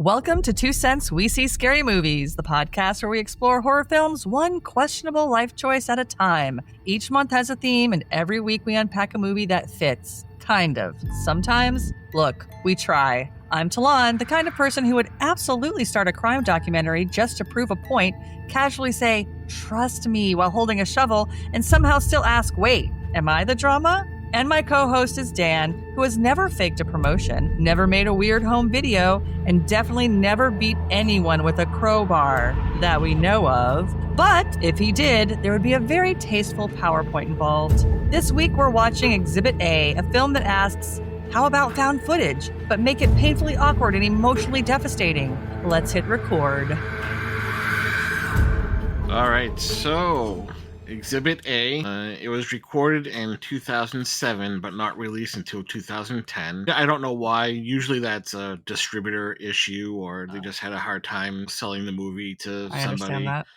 Welcome to 2 Cents We See Scary Movies, the podcast where we explore horror films one questionable life choice at a time. Each month has a theme, and every week we unpack a movie that fits. Kind of. Sometimes. Look, we try. I'm Talon, the kind of person who would absolutely start a crime documentary just to prove a point, casually say, "Trust me," while holding a shovel, and somehow still ask, "Wait, am I the drama?" And my co-host is Dan, who has never faked a promotion, never made a weird home video, and definitely never beat anyone with a crowbar that we know of. But if he did, there would be a very tasteful PowerPoint involved. This week we're watching Exhibit A, a film that asks, how about found footage, but make it painfully awkward and emotionally devastating? Let's hit record. All right, so Exhibit A, it was recorded in 2007, but not released until 2010. I don't know why. Usually that's a distributor issue, or they just had a hard time selling the movie to somebody. I understand that.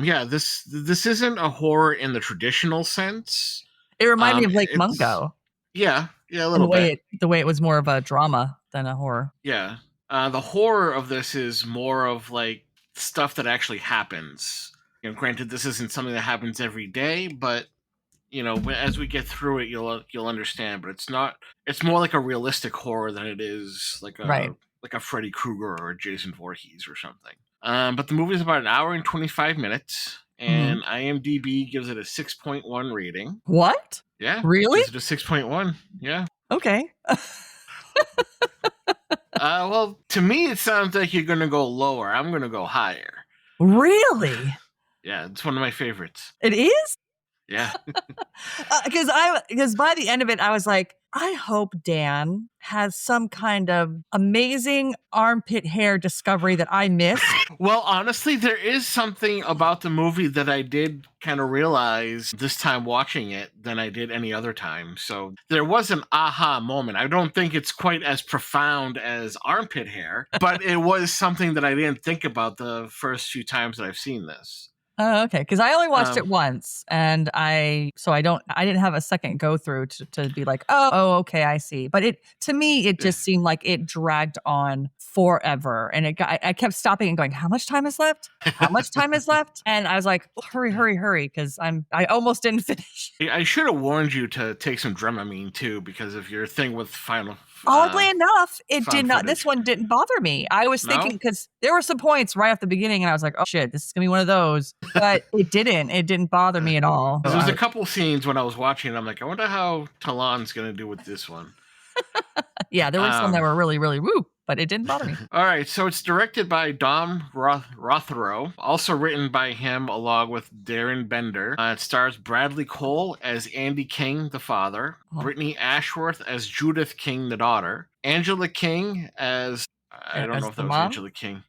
Yeah, this isn't a horror in the traditional sense. It reminded me of Lake Mungo. Yeah, a little bit. The way it was more of a drama than a horror. Yeah. The horror of this is more of like stuff that actually happens. Granted, this isn't something that happens every day, but as we get through it, you'll understand. But it's not. It's more like a realistic horror than it is like a Freddy Krueger or a Jason Voorhees or something. But the movie is about an hour and 25 minutes, and IMDb gives it a 6.1 rating. What? Yeah, really? Gives it a 6.1. Yeah. Okay. Well, to me, it sounds like you're going to go lower. I'm going to go higher. Really? Yeah, it's one of my favorites. It is? Yeah. Because by the end of it, I was like, I hope Dan has some kind of amazing armpit hair discovery that I missed. Well, honestly, there is something about the movie that I did kind of realize this time watching it than I did any other time. So there was an aha moment. I don't think it's quite as profound as armpit hair, but it was something that I didn't think about the first few times that I've seen this. Oh, okay. Because I only watched it once, and I didn't have a second go through to be like, oh, okay, I see. But to me, it just seemed like it dragged on forever, and I kept stopping and going, how much time is left? How much time is left? And I was like, hurry, because I almost didn't finish. I should have warned you to take some Dramamine too, because of your thing with final. Oddly enough, it did not. Footage. This one didn't bother me. I was thinking, because there were some points right off the beginning, and I was like, oh shit, this is gonna be one of those. But it didn't. It didn't bother me at all. There was a couple scenes when I was watching it, I'm like, I wonder how Talon's gonna do with this one. Yeah, there were some that were really, really woo, but it didn't bother me. All right, so it's directed by Dom Rothero, also written by him along with Darren Bender. It stars Bradley Cole as Andy King, the father, Brittany Ashworth as Judith King, the daughter, Angela King as, I don't know if that was mom? Angela King.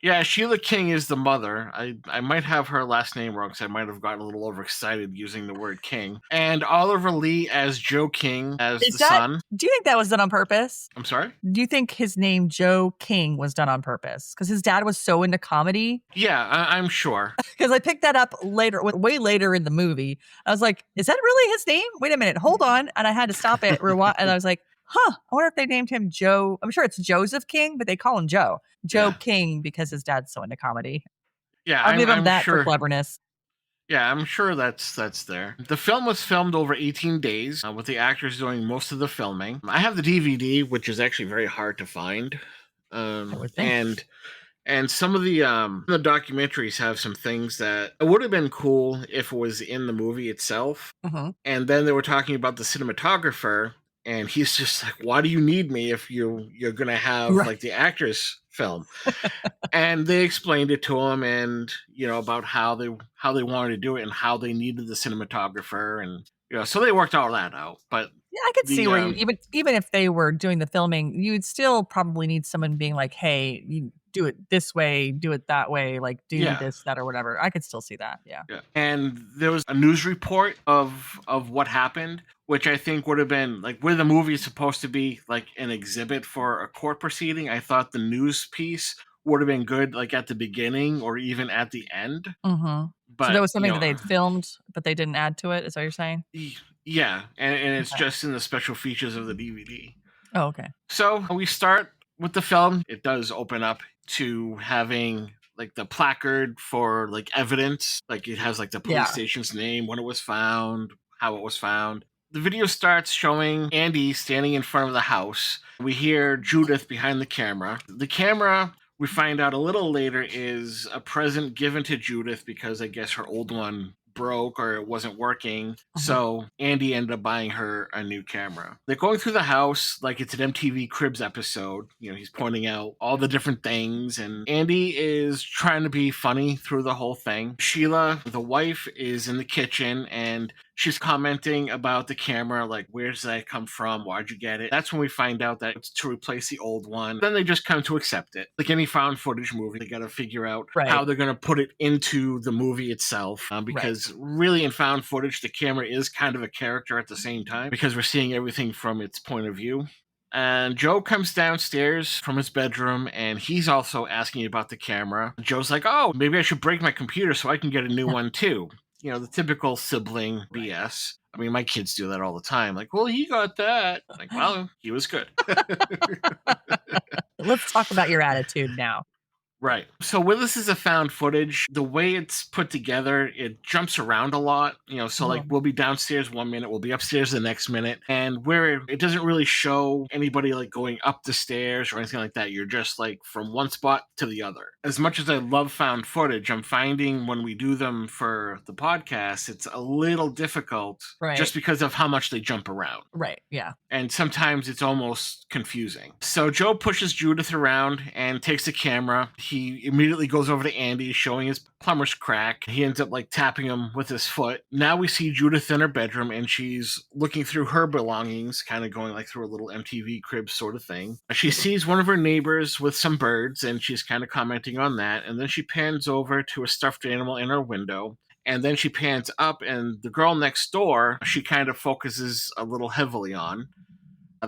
Yeah, Sheila King is the mother. I might have her last name wrong because I might have gotten a little overexcited using the word King. And Oliver Lee as Joe King as the son. Do you think that was done on purpose? I'm sorry? Do you think his name Joe King was done on purpose? Because his dad was so into comedy. Yeah, I'm sure. Because I picked that up way later in the movie. I was like, is that really his name? Wait a minute, hold on. And I had to stop it, and I was like, I wonder if they named him Joe. I'm sure it's Joseph King, but they call him Joe. Joe King because his dad's so into comedy. Yeah, I'll give him that sure. for cleverness. Yeah, I'm sure that's there. The film was filmed over 18 days, with the actors doing most of the filming. I have the DVD, which is actually very hard to find. And some of the documentaries have some things that it would have been cool if it was in the movie itself. And then they were talking about the cinematographer. And he's just like, why do you need me if you're going to have like the actors film? And they explained it to him, and, about how they wanted to do it and how they needed the cinematographer. And, so they worked all that out. But yeah, I could see where even if they were doing the filming, you'd still probably need someone being like, hey, you do it this way, do it that way, like do this, that, or whatever. I could still see that. Yeah. And there was a news report of what happened, which I think would have been like where the movie is supposed to be like an exhibit for a court proceeding. I thought the news piece would have been good, like at the beginning or even at the end. But so that was something that they'd filmed, but they didn't add to it. Is that what you're saying? Yeah, and it's just in the special features of the DVD. Oh, okay. So we start with the film, it does open up to having like the placard for like evidence. Like it has like the police station's name, when it was found, how it was found. The video starts showing Andy standing in front of the house. We hear Judith behind the camera. The camera, we find out a little later, is a present given to Judith because I guess her old one broke or it wasn't working. So Andy ended up buying her a new camera. They're going through the house like it's an MTV Cribs episode. You know, he's pointing out all the different things, and Andy is trying to be funny through the whole thing. Sheila, the wife, is in the kitchen and she's commenting about the camera, like, where's that come from? Why'd you get it? That's when we find out that it's to replace the old one. Then they just come to accept it. Like any found footage movie, they got to figure out how they're going to put it into the movie itself. Because really in found footage, the camera is kind of a character at the same time because we're seeing everything from its point of view. And Joe comes downstairs from his bedroom and he's also asking about the camera. Joe's like, oh, maybe I should break my computer so I can get a new one too. You know, the typical sibling BS. I mean, my kids do that all the time. Like, well, he got that. Like, well, he was good. Let's talk about your attitude now. Right. So with this is a found footage, the way it's put together, it jumps around a lot. You know, so like we'll be downstairs 1 minute, we'll be upstairs the next minute. And where it doesn't really show anybody like going up the stairs or anything like that. You're just like from one spot to the other. As much as I love found footage, I'm finding when we do them for the podcast, it's a little difficult just because of how much they jump around. Right. Yeah. And sometimes it's almost confusing. So Joe pushes Judith around and takes the camera. He immediately goes over to Andy, showing his plumber's crack. He ends up like tapping him with his foot. Now we see Judith in her bedroom and she's looking through her belongings, kind of going like through a little MTV Cribs sort of thing. She sees one of her neighbors with some birds and she's kind of commenting on that. And then she pans over to a stuffed animal in her window. And then she pans up and the girl next door, she kind of focuses a little heavily on.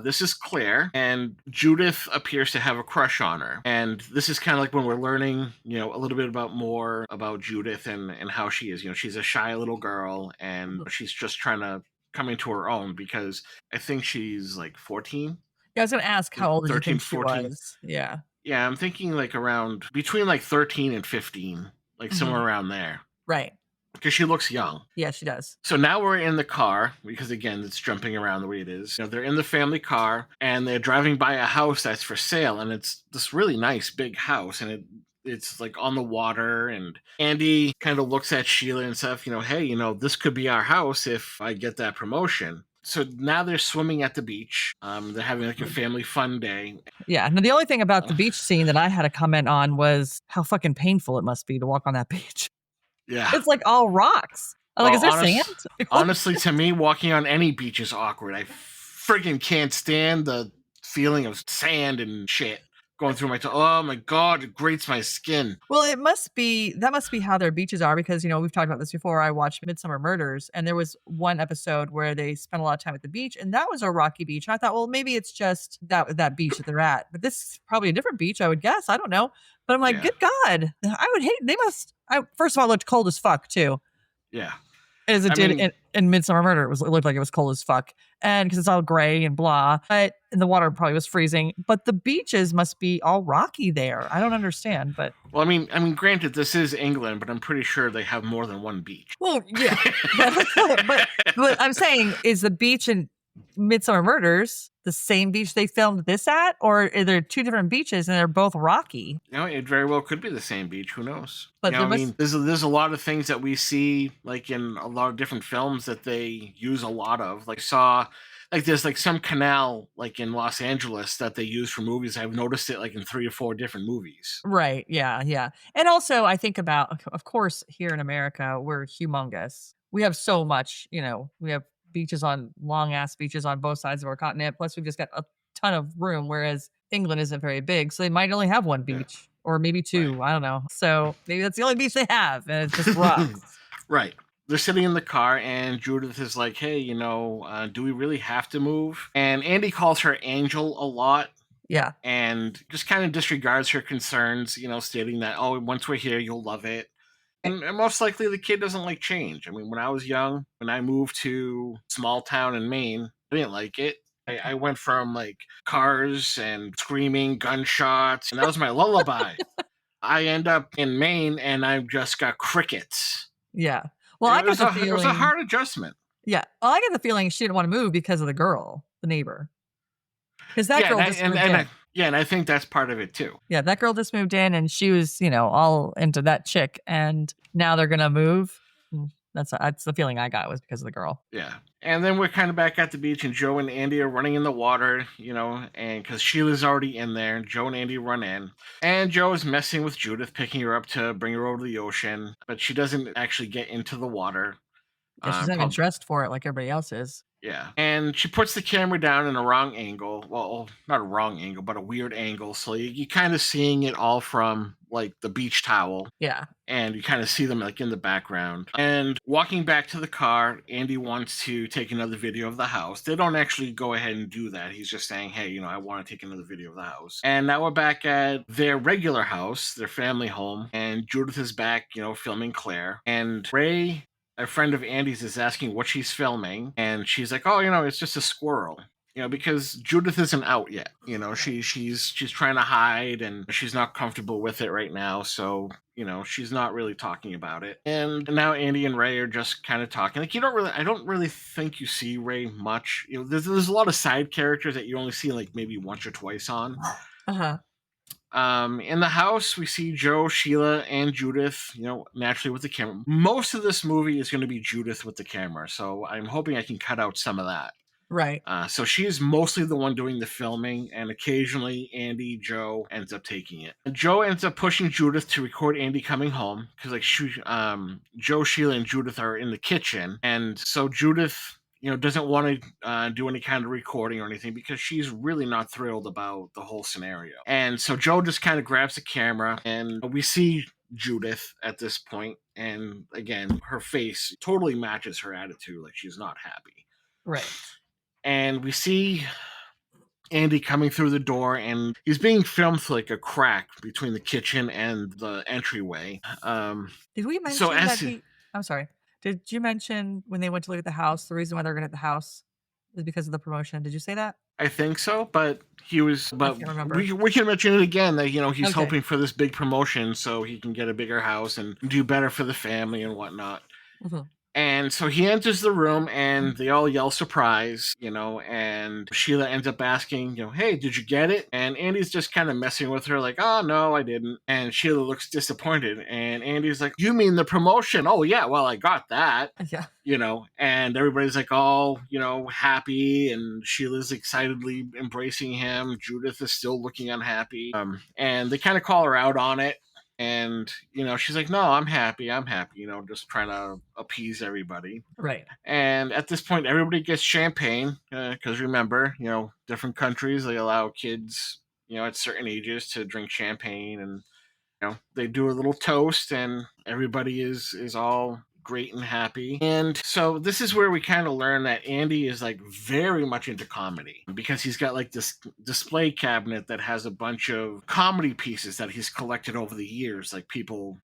This is Claire, and Judith appears to have a crush on her. And this is kind of like when we're learning, you know, a little bit more about Judith and how she is. You know, she's a shy little girl, and she's just trying to come into her own because I think she's like 14. Yeah, I was going to ask how old 13, you think 14. She was. Yeah, I'm thinking like around between like 13 and 15, like somewhere around there. Right. Because she looks young. Yeah, she does. So now we're in the car, because again, it's jumping around the way it is. You know, they're in the family car, and they're driving by a house that's for sale, and it's this really nice big house, and it's like on the water, and Andy kind of looks at Sheila and stuff, you know, hey, you know, this could be our house if I get that promotion. So now they're swimming at the beach. They're having like a family fun day. Yeah. Now, the only thing about the beach scene that I had a comment on was how fucking painful it must be to walk on that beach. Yeah. It's like all rocks. Like, is there sand? Honestly, to me, walking on any beach is awkward. I friggin' can't stand the feeling of sand and shit going through my oh my God, it grates my skin. Well, that must be how their beaches are because, you know, we've talked about this before. I watched Midsummer Murders and there was one episode where they spent a lot of time at the beach and that was a rocky beach. And I thought, well, maybe it's just that beach that they're at. But this is probably a different beach, I would guess. I don't know. But I'm like, good God, I would hate, first of all, it looked cold as fuck too. Yeah. As it did in Midsummer Murder. It looked like it was cold as fuck. And because it's all gray and blah. And the water probably was freezing. But the beaches must be all rocky there. I don't understand. But well, I mean, granted, this is England, but I'm pretty sure they have more than one beach. Well, yeah. but I'm saying, is the beach in Midsummer Murders the same beach they filmed this at? Or are there two different beaches and they're both rocky? You know, it very well could be the same beach. Who knows? But you know, I mean, there's a lot of things that we see like in a lot of different films that they use a lot of. Like there's like some canal like in Los Angeles that they use for movies. I've noticed it like in 3 or 4 different movies. Right. Yeah. Yeah. And also I think about, of course, here in America, we're humongous. We have so much, you know, we have long ass beaches on both sides of our continent. Plus we've just got a ton of room, whereas England isn't very big. So they might only have one beach or maybe 2. Right. I don't know. So maybe that's the only beach they have and it's just rocks. Right. They're sitting in the car and Judith is like, hey, you know, do we really have to move? And Andy calls her Angel a lot. Yeah. And just kind of disregards her concerns, you know, stating that, oh, once we're here, you'll love it. And most likely the kid doesn't like change. I mean, when I was young, when I moved to small town in Maine, I didn't like it. I went from like cars and screaming, gunshots, and that was my lullaby. I end up in Maine and I've just got crickets. Yeah. Well, I It get was the it was a feeling. hard adjustment. Yeah. Well, I get the feeling she didn't want to move because of the girl, the neighbor. Because that Yeah, girl just moved in. and I think that's part of it too. Yeah, that girl just moved in and she was, all into that chick. And now they're going to move. That's the feeling I got was because of the girl. Yeah. And then we're kind of back at the beach, and Joe and Andy are running in the water, and because Sheila's already in there, Joe and Andy run in. And Joe is messing with Judith, picking her up to bring her over to the ocean, but she doesn't actually get into the water. Yeah, she's not even dressed for it like everybody else is. Yeah. And she puts the camera down in a wrong angle. Well, not a wrong angle, but a weird angle. So you kind of seeing it all from like the beach towel. Yeah. And you kind of see them like in the background. And walking back to the car, Andy wants to take another video of the house. They don't actually go ahead and do that. He's just saying, hey, I want to take another video of the house. And now we're back at their regular house, their family home. And Judith is back, filming Claire. And Ray, a friend of Andy's, is asking what she's filming, and she's like, "Oh, it's just a squirrel." Because Judith isn't out yet. She's trying to hide, and she's not comfortable with it right now. So she's not really talking about it. And now Andy and Ray are just kind of talking. Like I don't really think you see Ray much. There's a lot of side characters that you only see like maybe once or twice on. In the house, we see Joe, Sheila, and Judith, naturally with the camera. Most of this movie is going to be Judith with the camera, so I'm hoping I can cut out some of that. Right. So she's mostly the one doing the filming, and occasionally Joe ends up taking it. And Joe ends up pushing Judith to record Andy coming home, because Joe, Sheila, and Judith are in the kitchen, and so Judith doesn't want to do any kind of recording or anything because she's really not thrilled about the whole scenario. And so Joe just kind of grabs the camera, and we see Judith at this point, and again, her face totally matches her attitude, like she's not happy. Right. And we see Andy coming through the door, and he's being filmed through like a crack between the kitchen and the entryway. Did we mention I'm sorry. Did you mention when they went to look at the house, the reason why they're going at the house is because of the promotion? Did you say that? I think so, but I can't remember. We can mention it again that, he's hoping for this big promotion so he can get a bigger house and do better for the family and whatnot. Mm-hmm. And so he enters the room, and they all yell surprise, and Sheila ends up asking, hey, did you get it? And Andy's just kind of messing with her like, oh, no, I didn't. And Sheila looks disappointed. And Andy's like, you mean the promotion? Oh, yeah, well, I got that. Yeah. And everybody's like all, happy, and Sheila's excitedly embracing him. Judith is still looking unhappy. And they kind of call her out on it. And, she's like, no, I'm happy, just trying to appease everybody. Right. And at this point, everybody gets champagne, because remember, different countries, they allow kids, at certain ages to drink champagne. And, they do a little toast, and everybody is all great and happy. And so this is where we kind of learn that Andy is like very much into comedy, because he's got like this display cabinet that has a bunch of comedy pieces that he's collected over the years, like people,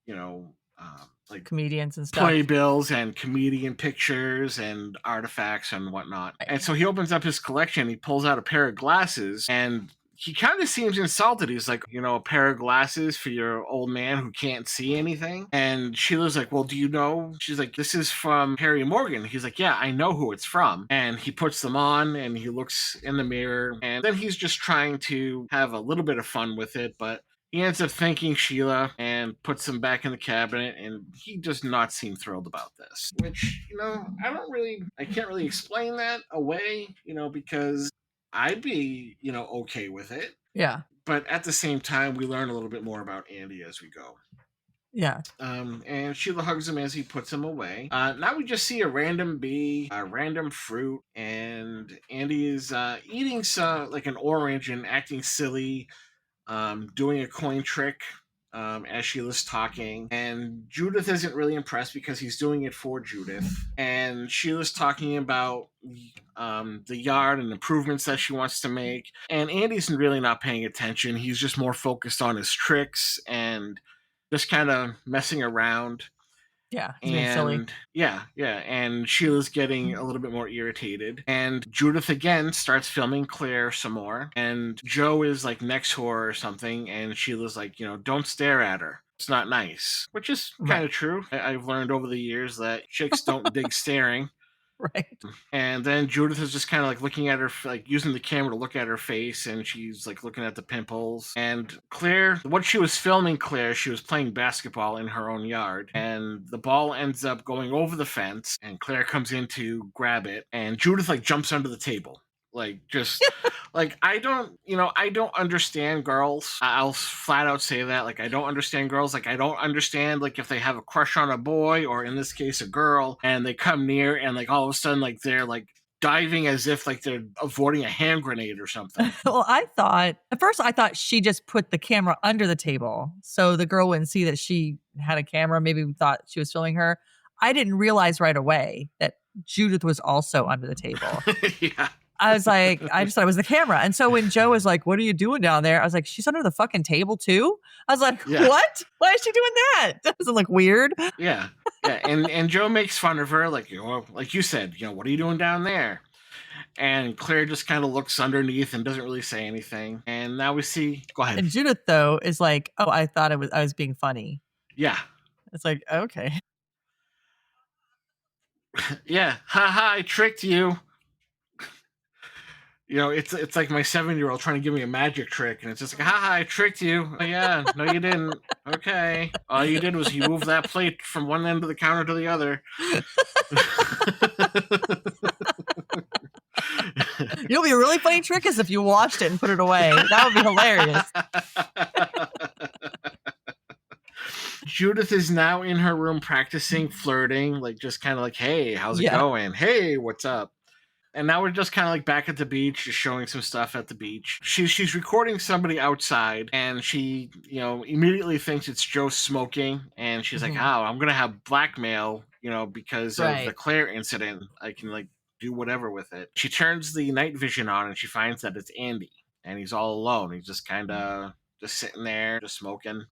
like comedians and stuff, playbills and comedian pictures and artifacts and whatnot. And so he opens up his collection, he pulls out a pair of glasses, and he kind of seems insulted. He's like, a pair of glasses for your old man who can't see anything. And Sheila's like, well, do you know? She's like, this is from Harry Morgan. He's like, yeah, I know who it's from. And he puts them on, and he looks in the mirror, and then he's just trying to have a little bit of fun with it, but he ends up thanking Sheila and puts them back in the cabinet, and he does not seem thrilled about this. Which, I can't really explain that away, because I'd be, okay with it. Yeah. But at the same time, we learn a little bit more about Andy as we go. Yeah. And Sheila hugs him as he puts him away. Now we just see a random bee, a random fruit, and Andy is eating like an orange and acting silly, doing a coin trick. As Sheila's talking, and Judith isn't really impressed because he's doing it for Judith, and Sheila's talking about the yard and improvements that she wants to make, and Andy's really not paying attention. He's just more focused on his tricks and just kind of messing around. Yeah, he's being silly. And Sheila's getting a little bit more irritated. And Judith again starts filming Claire some more. And Joe is like next to her or something. And Sheila's like, don't stare at her. It's not nice, which is kind of true. I've learned over the years that chicks don't dig staring. Right. And then Judith is just kind of like looking at her, like using the camera to look at her face, and she's like looking at the pimples. And Claire, what she was filming, Claire, she was playing basketball in her own yard, and the ball ends up going over the fence, and Claire comes in to grab it, and Judith like jumps under the table. Like, just like, I don't understand girls. I'll flat out say that. Like, I don't understand girls. Like, I don't understand, like, if they have a crush on a boy, or in this case, a girl, and they come near and, like, all of a sudden, like, they're, like, diving as if, like, they're avoiding a hand grenade or something. Well, at first I thought she just put the camera under the table so the girl wouldn't see that she had a camera, maybe thought she was filming her. I didn't realize right away that Judith was also under the table. Yeah. I was like, I just thought it was the camera. And so when Joe was like, what are you doing down there? I was like, she's under the fucking table too? I was like, what? Why is she doing that? That doesn't look weird. Yeah. And Joe makes fun of her, like, like you said, what are you doing down there? And Claire just kind of looks underneath and doesn't really say anything. And now we see, go ahead. And Judith, though, is like, oh, I thought I was being funny. Yeah. It's like, okay. Yeah. Ha, I tricked you. It's like my 7-year-old trying to give me a magic trick, and it's just like, haha, I tricked you. Oh, yeah, no, you didn't. Okay. All you did was you moved that plate from one end of the counter to the other. You know, be a really funny trick is if you washed it and put it away. That would be hilarious. Judith is now in her room practicing flirting, like just kind of like, hey, how's it going? Hey, what's up? And now we're just kind of like back at the beach, just showing some stuff at the beach. She's recording somebody outside, and she, immediately thinks it's Joe smoking, and she's like, oh, I'm going to have blackmail, because of the Claire incident. I can like do whatever with it. She turns the night vision on, and she finds that it's Andy, and he's all alone. He's just kind of just sitting there, just smoking.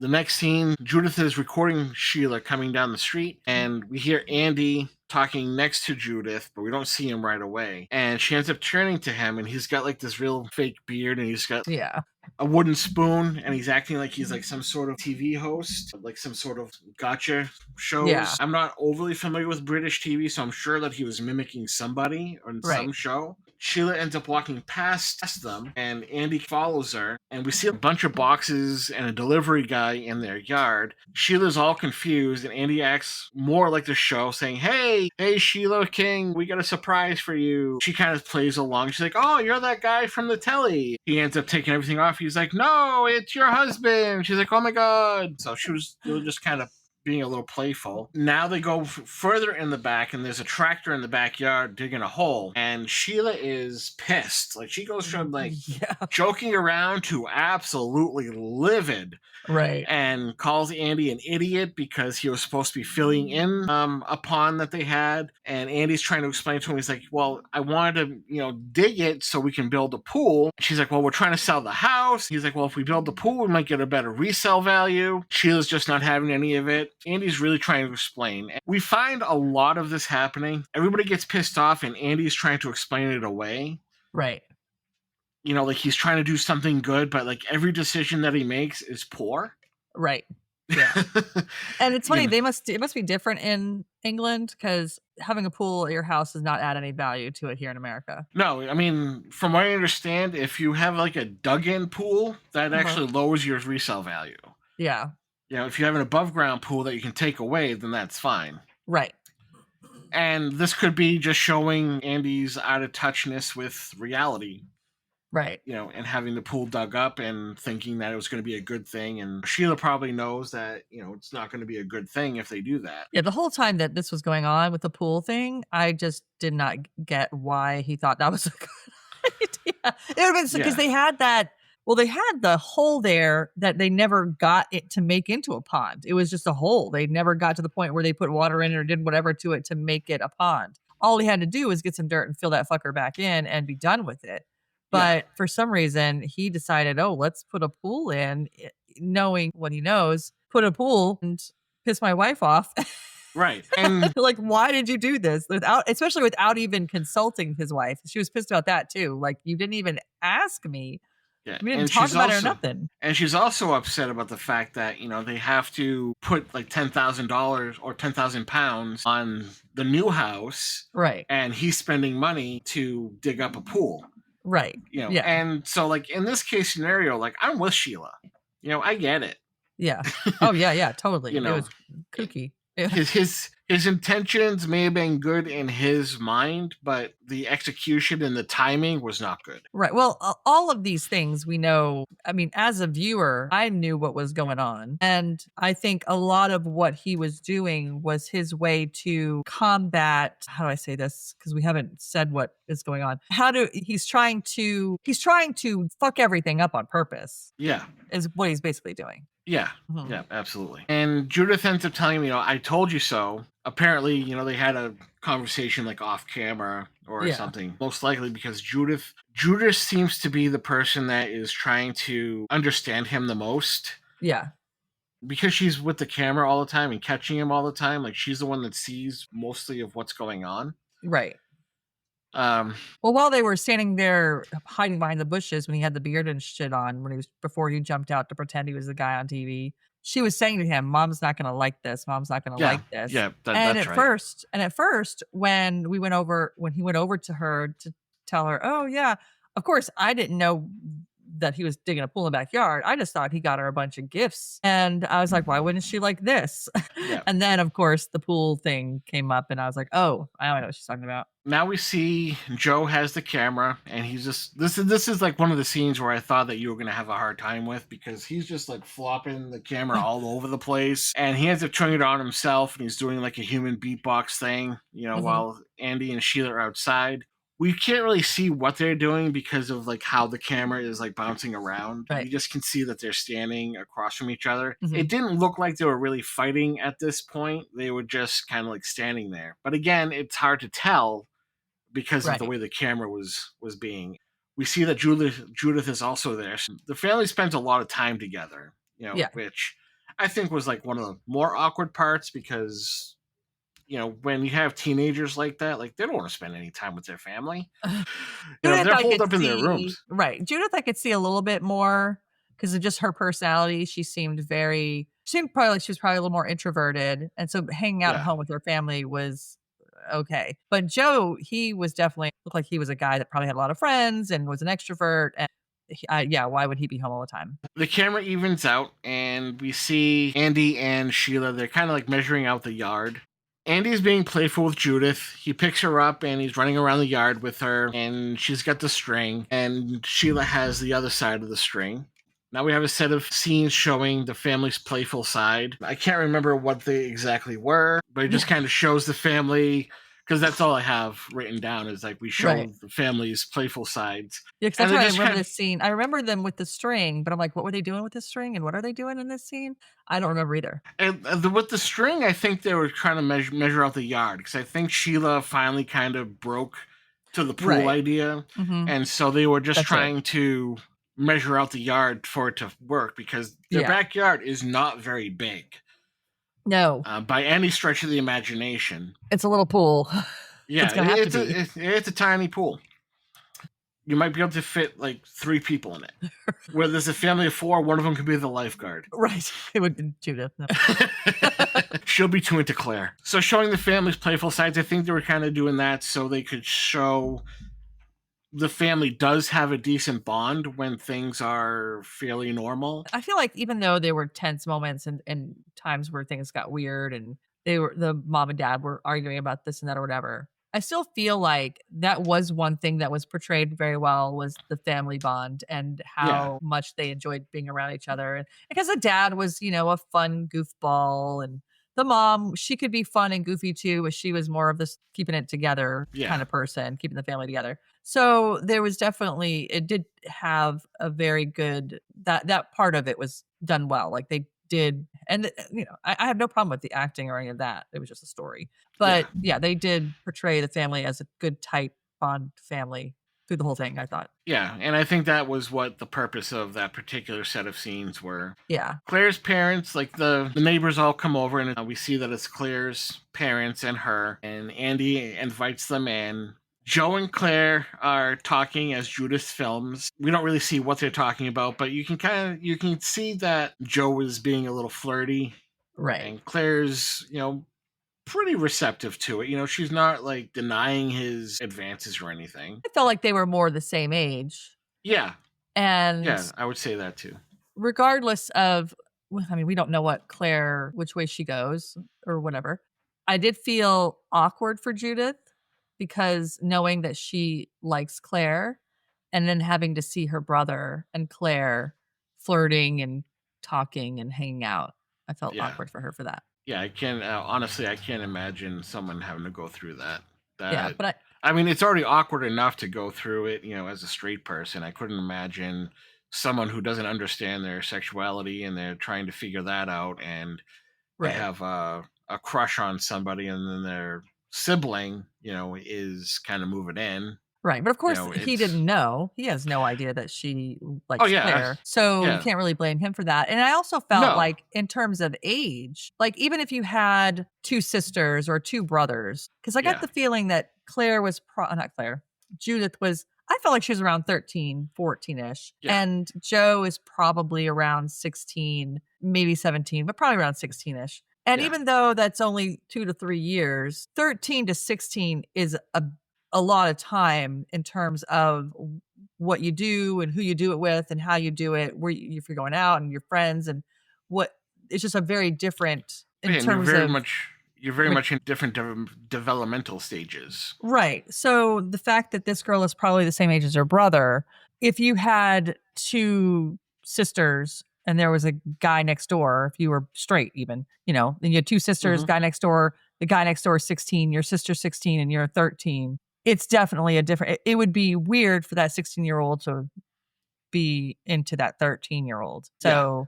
The next scene, Judith is recording Sheila coming down the street, and we hear Andy talking next to Judith, but we don't see him right away. And she ends up turning to him, and he's got like this real fake beard, and he's got a wooden spoon, and he's acting like he's like some sort of TV host, like some sort of gotcha shows. Yeah. I'm not overly familiar with British TV, so I'm sure that he was mimicking somebody on some show. Sheila ends up walking past them, and Andy follows her, and we see a bunch of boxes and a delivery guy in their yard. Sheila's all confused, and Andy acts more like the show, saying, hey, Sheila King, we got a surprise for you. She kind of plays along. She's like, oh, you're that guy from the telly. He ends up taking everything off. He's like, no, it's your husband. She's like, oh my God. So she was just kind of being a little playful. Now they go further in the back, and there's a tractor in the backyard digging a hole, and Sheila is pissed. Like, she goes from like joking around to absolutely livid, and calls Andy an idiot because he was supposed to be filling in a pond that they had. And Andy's trying to explain to him, he's like, well, I wanted to dig it so we can build a pool. She's like, well, we're trying to sell the house. He's like, well, if we build the pool, we might get a better resale value. Sheila's just not having any of it. Andy's really trying to explain. We find a lot of this happening. Everybody gets pissed off, and Andy's trying to explain it away. Right. Like he's trying to do something good, but like every decision that he makes is poor. Right. Yeah. And it's funny, it must be different in England, because having a pool at your house does not add any value to it here in America. No, I mean, from what I understand, if you have like a dug-in pool, that actually lowers your resale value. Yeah. If you have an above ground pool that you can take away, then that's fine. Right. And this could be just showing Andy's out of touchness with reality. Right. And having the pool dug up and thinking that it was going to be a good thing. And Sheila probably knows that, it's not going to be a good thing if they do that. Yeah, the whole time that this was going on with the pool thing, I just did not get why he thought that was a good idea. It would have been because they had that. Well, they had the hole there that they never got it to make into a pond. It was just a hole. They never got to the point where they put water in it or did whatever to it to make it a pond. All he had to do was get some dirt and fill that fucker back in and be done with it. But for some reason, he decided, let's put a pool in, knowing what he knows, put a pool. And piss my wife off. Right. And like, why did you do this? Especially without even consulting his wife. She was pissed about that too. Like, you didn't even ask me. yeah, We didn't and talk about it or nothing. she's also upset about the fact that, they have to put like $10,000 or 10,000 pounds on the new house. Right. And he's spending money to dig up a pool. Right. Yeah. And so like in this case scenario, like I'm with Sheila. I get it. Yeah. Oh yeah, yeah, totally. You It know, was kooky. Yeah. his intentions may have been good in his mind, but the execution and the timing was not good. Right. Well, all of these things we know. I mean, as a viewer, I knew what was going on. And I think a lot of what he was doing was his way to combat, how do I say this? Because we haven't said what is going on. He's trying to fuck everything up on purpose. Yeah. Is what he's basically doing. Yeah. Mm-hmm. Yeah, absolutely. And Judith ends up telling him, I told you so. Apparently, they had a conversation like off camera or something. Most likely because Judith seems to be the person that is trying to understand him the most. Yeah. Because she's with the camera all the time and catching him all the time. Like, she's the one that sees mostly of what's going on. Right. Well, while they were standing there hiding behind the bushes when he had the beard and shit on, before he jumped out to pretend he was the guy on TV, she was saying to him, "Mom's not going to like this. Mom's not going to like this." Yeah, that's right. At first, when he went over to her to tell her, "Oh yeah," of course, I didn't know that he was digging a pool in the backyard. I just thought he got her a bunch of gifts. And I was like, why wouldn't she like this? Yeah. And then, of course, the pool thing came up and I was like, oh, I don't know what she's talking about. Now we see Joe has the camera and he's just, this is like one of the scenes where I thought that you were going to have a hard time with, because he's just like flopping the camera all over the place and he ends up turning it on himself and he's doing like a human beatbox thing, while Andy and Sheila are outside. We can't really see what they're doing because of like how the camera is like bouncing around. Right. You just can see that they're standing across from each other. Mm-hmm. It didn't look like they were really fighting at this point. They were just kind of like standing there. But again, it's hard to tell because of the way the camera was being. We see that Judith is also there. So the family spends a lot of time together, which I think was like one of the more awkward parts because when you have teenagers like that, like they don't want to spend any time with their family. They're holed up in their rooms. Right. Judith, I could see a little bit more because of just her personality. She seemed probably like she was probably a little more introverted. And so hanging out at home with her family was okay. But Joe, he was definitely looked like he was a guy that probably had a lot of friends and was an extrovert. And why would he be home all the time? The camera evens out and we see Andy and Sheila. They're kind of like measuring out the yard. Andy's being playful with Judith. He picks her up and he's running around the yard with her and she's got the string and Sheila has the other side of the string. Now we have a set of scenes showing the family's playful side. I can't remember what they exactly were, but it just kind of shows the family, because that's all I have written down is like we show the family's playful sides. Yeah, because I remember this scene. I remember them with the string, but I'm like, what were they doing with the string and what are they doing in this scene? I don't remember either. And with the string, I think they were trying to measure out the yard, because I think Sheila finally kind of broke to the pool idea. Mm-hmm. And so they were just trying to measure out the yard for it to work, because their backyard is not very big. No. By any stretch of the imagination. It's a little pool. Yeah, it's a tiny pool. You might be able to fit like 3 people in it. Where there's a family of 4, one of them could be the lifeguard. Right. It would be Judith. No. She'll be too into Claire. So showing the family's playful sides, I think they were kind of doing that so they could show the family does have a decent bond when things are fairly normal. I feel like even though there were tense moments and times where things got weird and the mom and dad were arguing about this and that or whatever, I still feel like that was one thing that was portrayed very well, was the family bond and how much they enjoyed being around each other. And because the dad was, a fun goofball, and the mom, she could be fun and goofy too, but she was more of this keeping it together kind of person, keeping the family together. So there was definitely, it did have a very good, that part of it was done well. Like they did, and I have no problem with the acting or any of that. It was just a story. But they did portray the family as a good, tight, bond family. through the whole thing, I thought. Yeah, and I think that was what the purpose of that particular set of scenes were. Yeah. Claire's parents, like the neighbors all come over, and we see that it's Claire's parents and her, and Andy invites them in. Joe and Claire are talking as Judith films. We don't really see what they're talking about, but you can see that Joe is being a little flirty. Right. And Claire's, pretty receptive to it. She's not like denying his advances or anything. I felt like they were more the same age. Yeah. And yeah, I would say that too. Regardless of, I mean, we don't know which way she goes or whatever. I did feel awkward for Judith because knowing that she likes Claire and then having to see her brother and Claire flirting and talking and hanging out. I felt awkward for her for that. Yeah, I can't, honestly, I can't imagine someone having to go through that. Yeah, but I mean, it's already awkward enough to go through it, as a straight person. I couldn't imagine someone who doesn't understand their sexuality and they're trying to figure that out, and they have a crush on somebody, and then their sibling, is kind of moving in. Right. But of course, he didn't know. He has no idea that she likes Claire. So you can't really blame him for that. And I also felt like in terms of age, like even if you had two sisters or two brothers, because I got the feeling that Claire was, not Claire, Judith was, I felt like she was around 13, 14-ish. Yeah. And Joe is probably around 16, maybe 17, but probably around 16-ish. And even though that's only 2 to 3 years, 13 to 16 is a lot of time in terms of what you do and who you do it with and how you do it, if you're going out and your friends and it's just a very different in terms of you're very much in different developmental stages. Right. So the fact that this girl is probably the same age as her brother, if you had two sisters and there was a guy next door, if you were straight even, then you had two sisters, guy next door, the guy next door is 16, your sister's 16 and you're 13. It's definitely it would be weird for that 16-year-old to be into that 13-year-old. So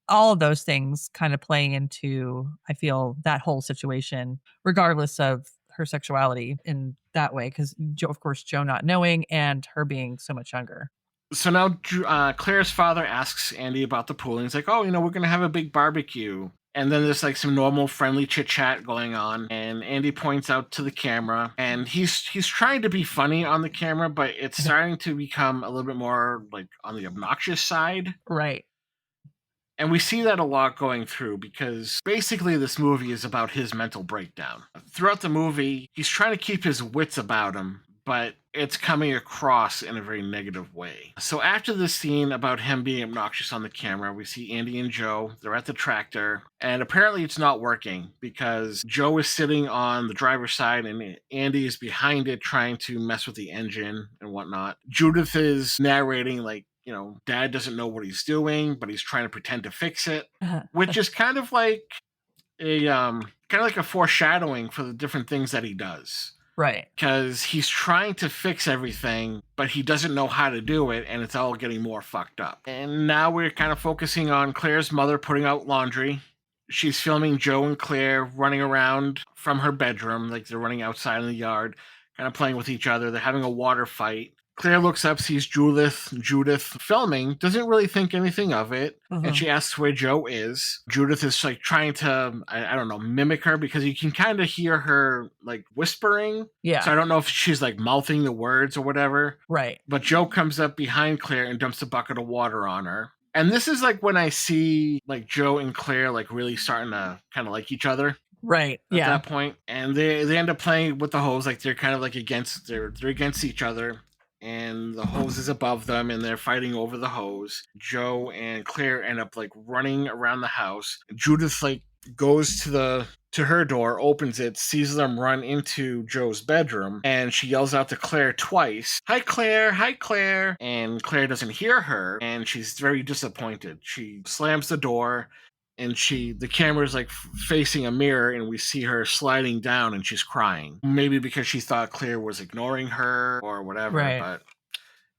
all of those things kind of play into, I feel, that whole situation, regardless of her sexuality in that way. Because, of course, Joe not knowing and her being so much younger. So now Claire's father asks Andy about the pool. And he's like, oh, we're going to have a big barbecue. And then there's like some normal friendly chit chat going on, and Andy points out to the camera, and he's trying to be funny on the camera, but it's starting to become a little bit more like on the obnoxious side. Right. And we see that a lot going through because basically this movie is about his mental breakdown. Throughout the movie, he's trying to keep his wits about him, but it's coming across in a very negative way. So after this scene about him being obnoxious on the camera, we see Andy and Joe. They're at the tractor, and apparently it's not working because Joe is sitting on the driver's side and Andy is behind it trying to mess with the engine and whatnot. Judith is narrating like, Dad doesn't know what he's doing, but he's trying to pretend to fix it, which is kind of like a foreshadowing for the different things that he does. Right. Because he's trying to fix everything, but he doesn't know how to do it, and it's all getting more fucked up. And now we're kind of focusing on Claire's mother putting out laundry. She's filming Joe and Claire running around from her bedroom, like they're running outside in the yard, kind of playing with each other. They're having a water fight. Claire looks up, sees Judith filming, doesn't really think anything of it, and she asks where Joe is. Judith is like trying to, I don't know, mimic her because you can kind of hear her like whispering. Yeah. So I don't know if she's like mouthing the words or whatever. Right. But Joe comes up behind Claire and dumps a bucket of water on her. And this is like when I see like Joe and Claire like really starting to kind of like each other. Right. At that point. And they end up playing with the hose, like they're kind of like they're against each other. And the hose is above them, and they're fighting over the hose. Joe and Claire end up like running around the house. Judith like goes to her door, opens it, sees them run into Joe's bedroom, and she yells out to Claire twice, "Hi Claire, hi Claire," and Claire doesn't hear her, and she's very disappointed. She slams the door. And the camera's like facing a mirror, and we see her sliding down, and she's crying. Maybe because she thought Claire was ignoring her or whatever. Right. But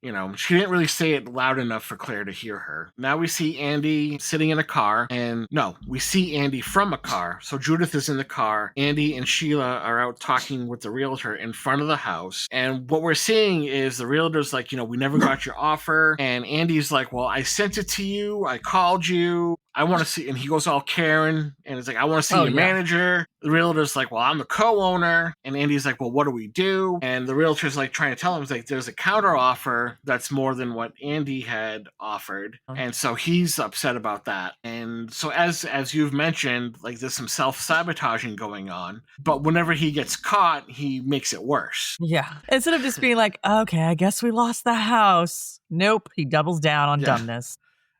She didn't really say it loud enough for Claire to hear her. Now we see Andy sitting in a car, and no, we see Andy from a car. So Judith is in the car. Andy and Sheila are out talking with the realtor in front of the house. And what we're seeing is the realtor's like, we never got your offer. And Andy's like, well, I sent it to you. I called you. I want to see, and he goes all Karen, and it's like, I want to see your manager. The realtor's like, well, I'm the co-owner. And Andy's like, well, what do we do? And the realtor's like trying to tell him, like, there's a counter offer that's more than what Andy had offered. And so he's upset about that. And so as you've mentioned, like, there's some self-sabotaging going on. But whenever he gets caught, he makes it worse. Yeah. Instead of just being like, okay, I guess we lost the house. Nope. He doubles down on dumbness.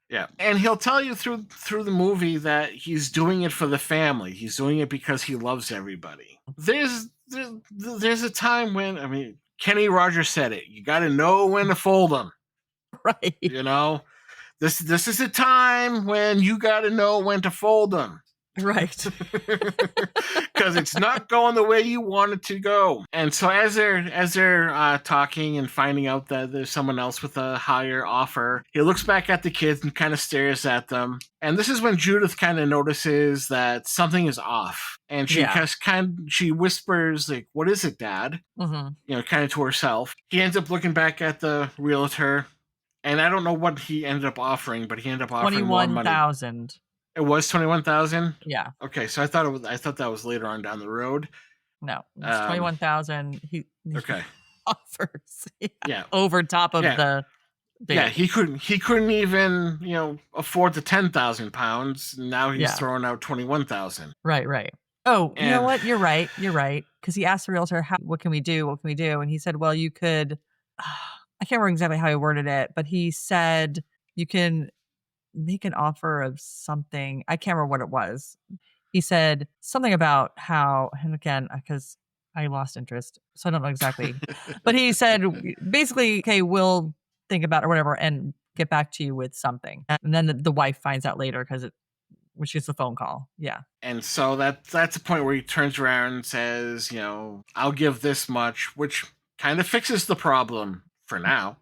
Yeah. And he'll tell you through the movie that he's doing it for the family. He's doing it because he loves everybody. There's a time when, Kenny Rogers said it. You got to know when to fold them. Right. This is a time when you got to know when to fold them. Right. Because it's not going the way you want it to go. And so as they're talking and finding out that there's someone else with a higher offer, he looks back at the kids and kind of stares at them. And this is when Judith kind of notices that something is off. And she whispers, like, what is it, Dad? Mm-hmm. Kind of to herself. He ends up looking back at the realtor. And I don't know what he ended up offering, but he ended up offering more money. $21,000. It was $21,000? Yeah. Okay, so I thought that was later on down the road. No, it's $21,000. He offers. Yeah. Over top of the big. Yeah, he couldn't even, afford the £10,000. Now he's throwing out $21,000. Right. Oh, you know what? You're right. Because he asked the realtor, what can we do? What can we do? And he said, well, you could, I can't remember exactly how he worded it, but he said you can make an offer of something. I can't remember what it was. He said something about how, and again, because I lost interest, so I don't know exactly. But he said basically, okay, we'll think about it or whatever and get back to you with something. And then the wife finds out later when she gets the phone call. Yeah. And so that's the point where he turns around and says, I'll give this much, which kind of fixes the problem for now.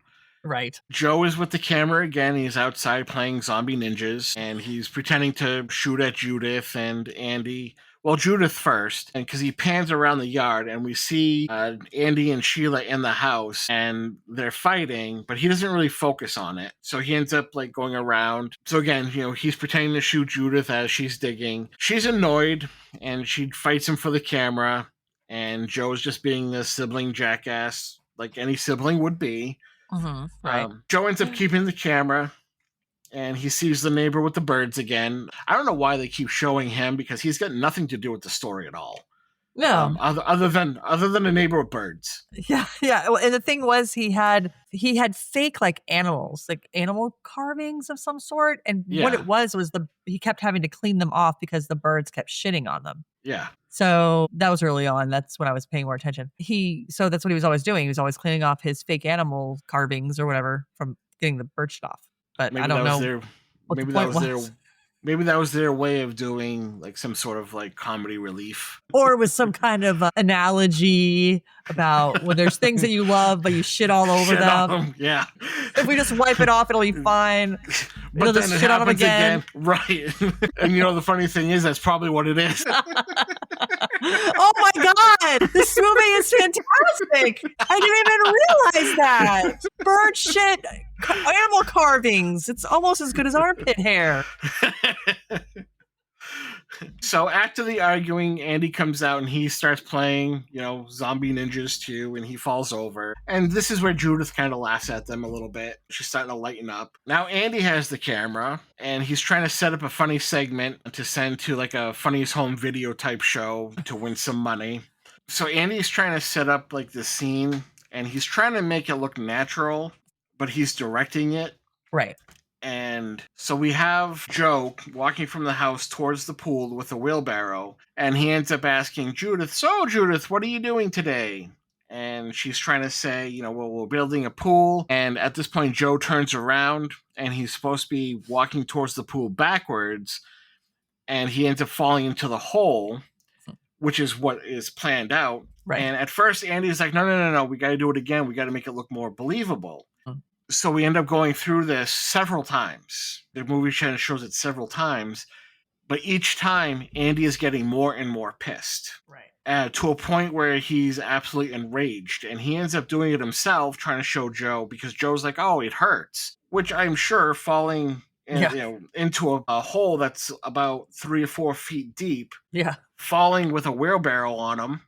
Right. Joe is with the camera again. He's outside playing zombie ninjas, and he's pretending to shoot at Judith and Andy. Well, Judith first, and because he pans around the yard, and we see Andy and Sheila in the house, and they're fighting, but he doesn't really focus on it. So he ends up going around. So again, he's pretending to shoot Judith as she's digging. She's annoyed, and she fights him for the camera, and Joe's just being the sibling jackass, like any sibling would be. Mm-hmm, right. Joe ends up keeping the camera, and he sees the neighbor with the birds again. I don't know why they keep showing him, because he's got nothing to do with the story at all. No, other than a neighbor with birds. Yeah. And the thing was, he had fake animals, animal carvings of some sort, and what it was he kept having to clean them off because the birds kept shitting on them. Yeah. So that was early on. That's when I was paying more attention. So that's what he was always doing. He was always cleaning off his fake animal carvings or whatever from getting the bird shit off. But maybe I don't know what the point was. Maybe that was their way of doing some sort of comedy relief. Or it was some kind of analogy about when there's things that you love, but you shit all over them. Yeah. If we just wipe it off, it'll be fine. But then it happens again. Right. And the funny thing is, that's probably what it is. Oh my God. This movie is fantastic. I didn't even realize that. Bird shit, animal carvings. It's almost as good as armpit hair. So after the arguing, Andy comes out and he starts playing, zombie ninjas too, and he falls over. And this is where Judith kind of laughs at them a little bit. She's starting to lighten up. Now Andy has the camera, and he's trying to set up a funny segment to send to a Funniest Home Video type show to win some money. So Andy's trying to set up this scene, and he's trying to make it look natural, but he's directing it. Right. And so we have Joe walking from the house towards the pool with a wheelbarrow, and he ends up asking Judith, so Judith, what are you doing today? And she's trying to say, well, we're building a pool. And at this point, Joe turns around, and he's supposed to be walking towards the pool backwards, and he ends up falling into the hole, which is what is planned out. Right. And at first, Andy's like, no, we got to do it again. We got to make it look more believable. So we end up going through this several times. The movie shows it several times, but each time Andy is getting more and more pissed. Right. To a point where he's absolutely enraged, and he ends up doing it himself, trying to show Joe, because Joe's like, "Oh, it hurts," which I'm sure falling into a hole that's about 3 or 4 feet deep, falling with a wheelbarrow on him.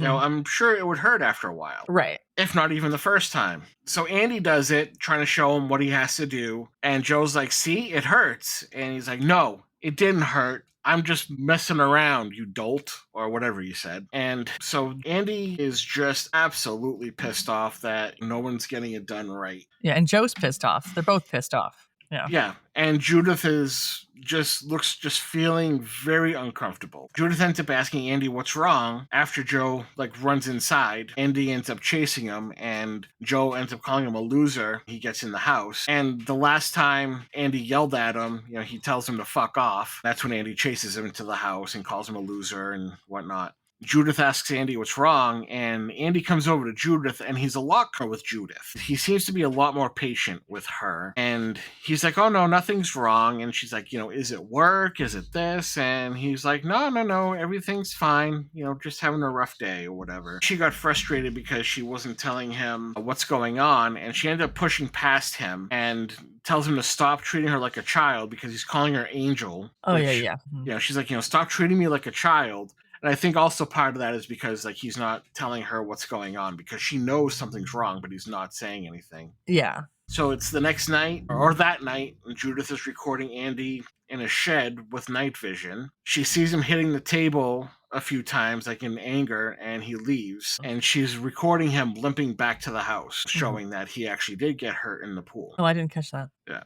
I'm sure it would hurt after a while. Right. If not even the first time. So Andy does it, trying to show him what he has to do. And Joe's like, "See, it hurts." And he's like, "No, it didn't hurt. I'm just messing around, you dolt," or whatever you said. And so Andy is just absolutely pissed off that no one's getting it done right. Yeah, and Joe's pissed off. They're both pissed off. Yeah, and Judith looks feeling very uncomfortable. Judith ends up asking Andy what's wrong. After Joe runs inside, Andy ends up chasing him, and Joe ends up calling him a loser. He gets in the house, and the last time Andy yelled at him, he tells him to fuck off. That's when Andy chases him into the house and calls him a loser and whatnot. Judith asks Andy what's wrong, and Andy comes over to Judith, and he's a lot calmer with Judith. He seems to be a lot more patient with her, and he's like, "Oh, no, nothing's wrong." And she's like, "Is it work? Is it this?" And he's like, No, everything's fine. Just having a rough day or whatever." She got frustrated because she wasn't telling him what's going on, and she ended up pushing past him and tells him to stop treating her like a child, because he's calling her Angel. Oh, yeah. Mm-hmm. She's like, "Stop treating me like a child." And I think also part of that is because he's not telling her what's going on, because she knows something's wrong, but he's not saying anything. Yeah. So it's the next night, or that night, and Judith is recording Andy in a shed with night vision. She sees him hitting the table a few times, in anger, and he leaves. And she's recording him limping back to the house, showing that he actually did get hurt in the pool. Oh, I didn't catch that. Yeah.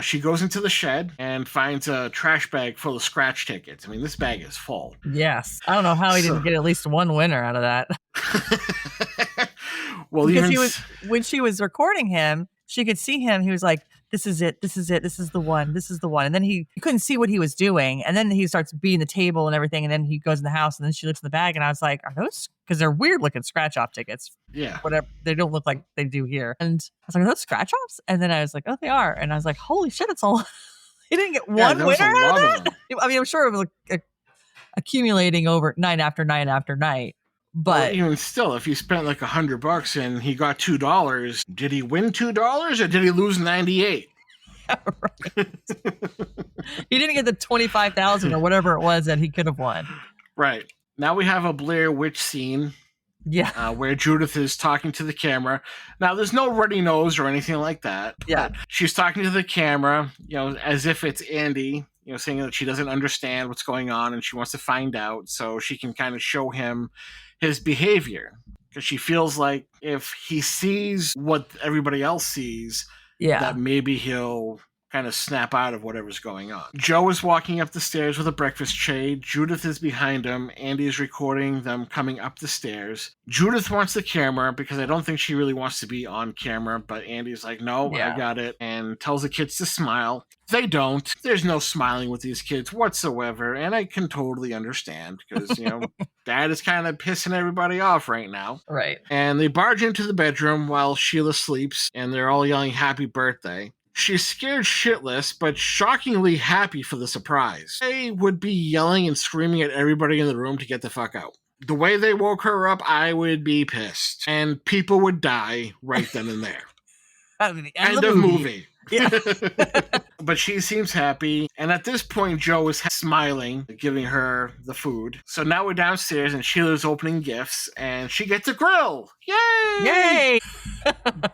She goes into the shed and finds a trash bag full of scratch tickets. I mean, this bag is full. Yes. I don't know how he didn't get at least one winner out of that. Well, because when she was recording him, she could see him. He was like, "This is it. This is it. This is the one. This is the one." And then you couldn't see what he was doing. And then he starts beating the table and everything. And then he goes in the house, and then she looks in the bag, and I was like, "Are those?" Because they're weird looking scratch off tickets. Yeah. Whatever. They don't look like they do here. And I was like, "Are those scratch offs?" And then I was like, "Oh, they are." And I was like, "Holy shit, it's all." He didn't get one winner out of that. I mean, I'm sure it was accumulating over night after night after night. But even still, if he spent $100 and he got $2, did he win $2 or did he lose 98? Right. He didn't get the 25,000 or whatever it was that he could have won. Right. Now we have a Blair Witch scene. Yeah. Where Judith is talking to the camera. Now, there's no runny nose or anything like that. Yeah. She's talking to the camera, as if it's Andy, saying that she doesn't understand what's going on and she wants to find out so she can kind of show him his behavior. Because she feels like if he sees what everybody else sees, that maybe he'll kind of snap out of whatever's going on. Joe is walking up the stairs with a breakfast tray. Judith is behind him. Andy is recording them coming up the stairs. Judith wants the camera because I don't think she really wants to be on camera, but Andy's like, "No, I got it," and tells the kids to smile. They don't. There's no smiling with these kids whatsoever, and I can totally understand because, Dad is kind of pissing everybody off right now. Right. And they barge into the bedroom while Sheila sleeps, and they're all yelling happy birthday. She's scared shitless, but shockingly happy for the surprise. They would be yelling and screaming at everybody in the room to get the fuck out. The way they woke her up, I would be pissed. And people would die right then and there. End of movie. Yeah. But she seems happy. And at this point, Joe is smiling, giving her the food. So now we're downstairs and Sheila's opening gifts and she gets a grill. Yay! Yay!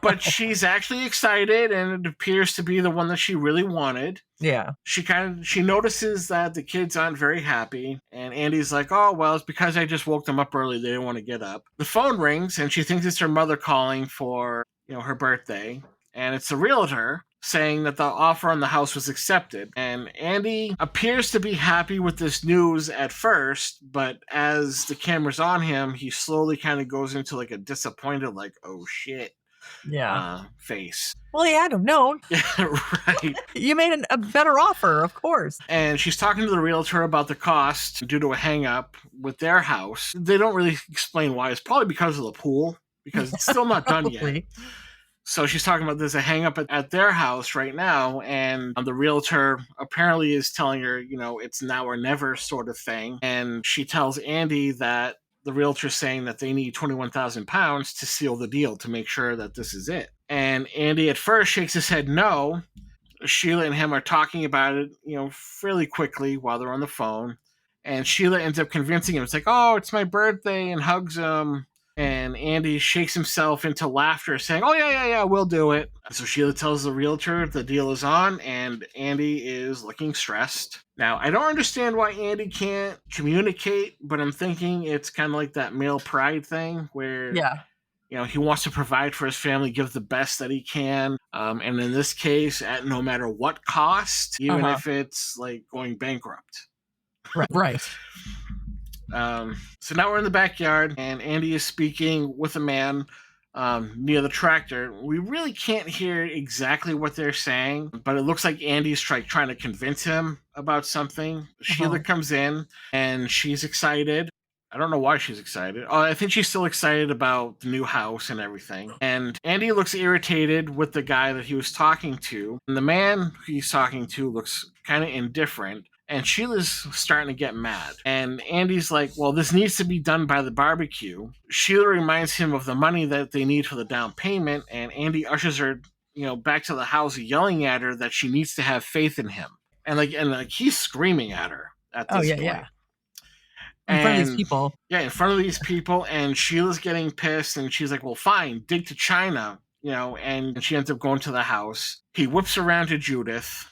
But she's actually excited and it appears to be the one that she really wanted. Yeah. She notices that the kids aren't very happy. And Andy's like, "Oh, well, it's because I just woke them up early. They didn't want to get up." The phone rings and she thinks it's her mother calling for, her birthday. And it's the realtor saying that the offer on the house was accepted. And Andy appears to be happy with this news at first, but as the camera's on him, he slowly kind of goes into a disappointed, "Oh shit," face. Well, he had to have known. Yeah, right. You made a better offer, of course. And she's talking to the realtor about the cost due to a hang-up with their house. They don't really explain why. It's probably because of the pool, because it's still not done yet. So she's talking about there's a hang up at their house right now, and the realtor apparently is telling her, it's now or never sort of thing. And she tells Andy that the realtor's saying that they need £21,000 to seal the deal to make sure that this is it. And Andy at first shakes his head no. Sheila and him are talking about it, fairly quickly while they're on the phone. And Sheila ends up convincing him. It's like, oh, it's my birthday, and hugs him. And Andy shakes himself into laughter, saying, oh, yeah, we'll do it. So Sheila tells the realtor the deal is on, and Andy is looking stressed. Now, I don't understand why Andy can't communicate, but I'm thinking it's kind of like that male pride thing where... Yeah. He wants to provide for his family, give the best that he can. And in this case, at no matter what cost, even if it's like going bankrupt. Right. So now we're in the backyard, and Andy is speaking with a man near the tractor. We really can't hear exactly what they're saying, but it looks like Andy's trying to convince him about something. Sheila comes in, and she's excited. I don't know why she's excited. I think she's still excited about the new house and everything. And Andy looks irritated with the guy that he was talking to. And the man he's talking to looks kind of indifferent. And Sheila's starting to get mad. And Andy's like, well, this needs to be done by the barbecue. Sheila reminds him of the money that they need for the down payment. And Andy ushers her, back to the house, yelling at her that she needs to have faith in him. And he's screaming at her at this point. Yeah. In front of these people. Yeah, in front of these people, and Sheila's getting pissed, and she's like, well, fine, dig to China, and she ends up going to the house. He whips around to Judith,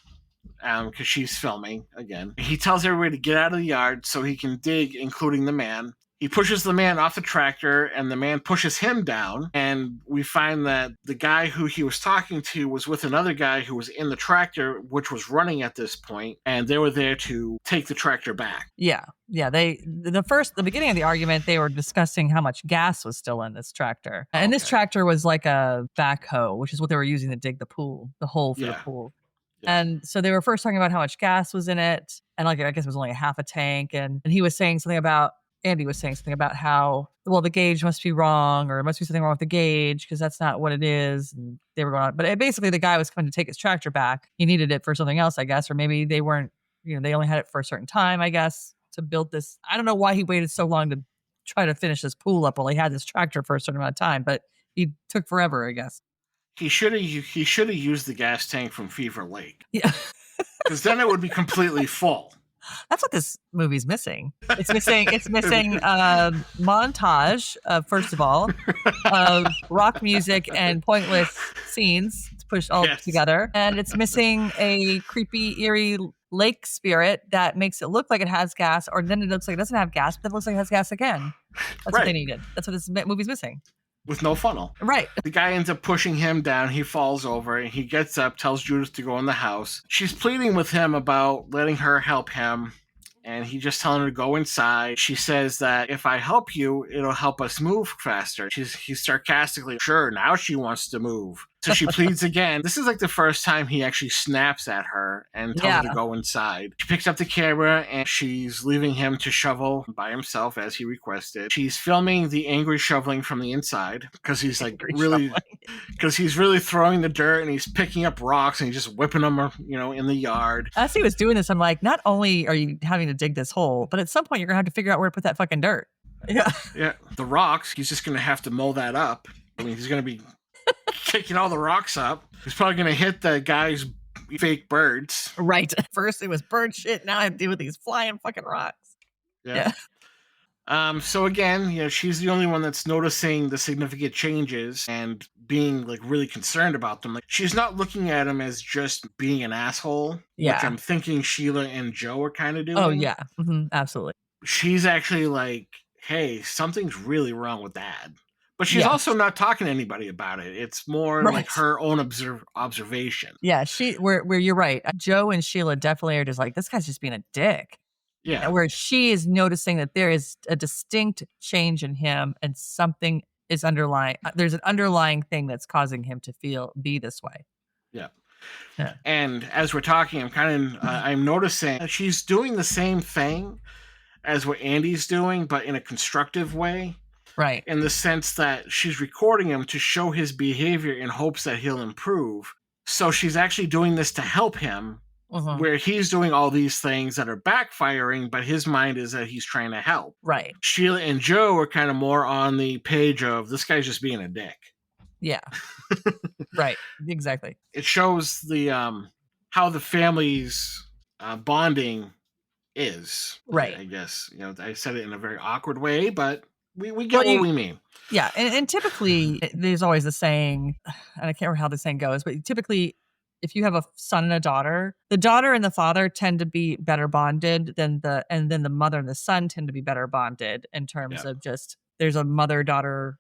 because she's filming again. He tells everybody to get out of the yard so he can dig, including the man. He pushes the man off the tractor, and the man pushes him down, and we find that the guy who he was talking to was with another guy who was in the tractor, which was running at this point, and they were there to take the tractor back. Yeah. The beginning of the argument, they were discussing how much gas was still in this tractor. And this tractor was like a backhoe, which is what they were using to dig the hole for the pool. Yeah. And so they were first talking about how much gas was in it, and I guess it was only a half a tank, and he was saying something about Andy was saying something about how, well, the gauge must be wrong, or it must be something wrong with the gauge because that's not what it is. And they were going on. But basically, the guy was coming to take his tractor back. He needed it for something else, I guess, or maybe they weren't, they only had it for a certain time, I guess, to build this. I don't know why he waited so long to try to finish this pool up while he had this tractor for a certain amount of time, but he took forever, I guess. He should have used the gas tank from Fever Lake. Yeah. Because then it would be completely full. That's what this movie's missing. It's missing montage, first of all, of rock music and pointless scenes pushed all together. And it's missing a creepy, eerie lake spirit that makes it look like it has gas, or then it looks like it doesn't have gas, but then it looks like it has gas again. That's what they needed. That's what this movie's missing. With no funnel. Right. The guy ends up pushing him down. He falls over, and he gets up, tells Judith to go in the house. She's pleading with him about letting her help him, and he's just telling her to go inside. She says that if I help you, it'll help us move faster. He's sarcastically, sure, now she wants to move. So she pleads again. This is like the first time he actually snaps at her and tells her to go inside. She picks up the camera, and she's leaving him to shovel by himself as he requested. She's filming the angry shoveling from the inside because he's really throwing the dirt, and he's picking up rocks, and he's just whipping them, in the yard. As he was doing this, I'm like, not only are you having to dig this hole, but at some point you're going to have to figure out where to put that fucking dirt. Yeah. Yeah. The rocks, he's just going to have to mow that up. I mean, he's going to be kicking all the rocks up. He's probably going to hit the guy's fake birds. Right. First it was bird shit. Now I have to deal with these flying fucking rocks. Yeah. So again, she's the only one that's noticing the significant changes and being really concerned about them. Like, she's not looking at him as just being an asshole. Yeah. Which I'm thinking Sheila and Joe are kind of doing. Oh yeah. Mm-hmm. Absolutely. She's actually like, hey, something's really wrong with Dad. But she's also not talking to anybody about it. It's more like her own observation. Yeah, where you're right. Joe and Sheila definitely are just like, this guy's just being a dick. Yeah. Where she is noticing that there is a distinct change in him, and something is underlying. There's an underlying thing that's causing him to be this way. Yeah. And as we're talking, I'm noticing that she's doing the same thing as what Andy's doing, but in a constructive way. Right. In the sense that she's recording him to show his behavior in hopes that he'll improve. So she's actually doing this to help him, where he's doing all these things that are backfiring, but his mind is that he's trying to help. Right. Sheila and Joe are kind of more on the page of this guy's just being a dick. Yeah. Right. Exactly. It shows the how the family's bonding is. Right. I guess, I said it in a very awkward way, but we get what we mean. Yeah. And typically there's always the saying, and I can't remember how the saying goes, but typically if you have a son and a daughter, the daughter and the father tend to be better bonded and then the mother and the son tend to be better bonded in terms of just, there's a mother-son,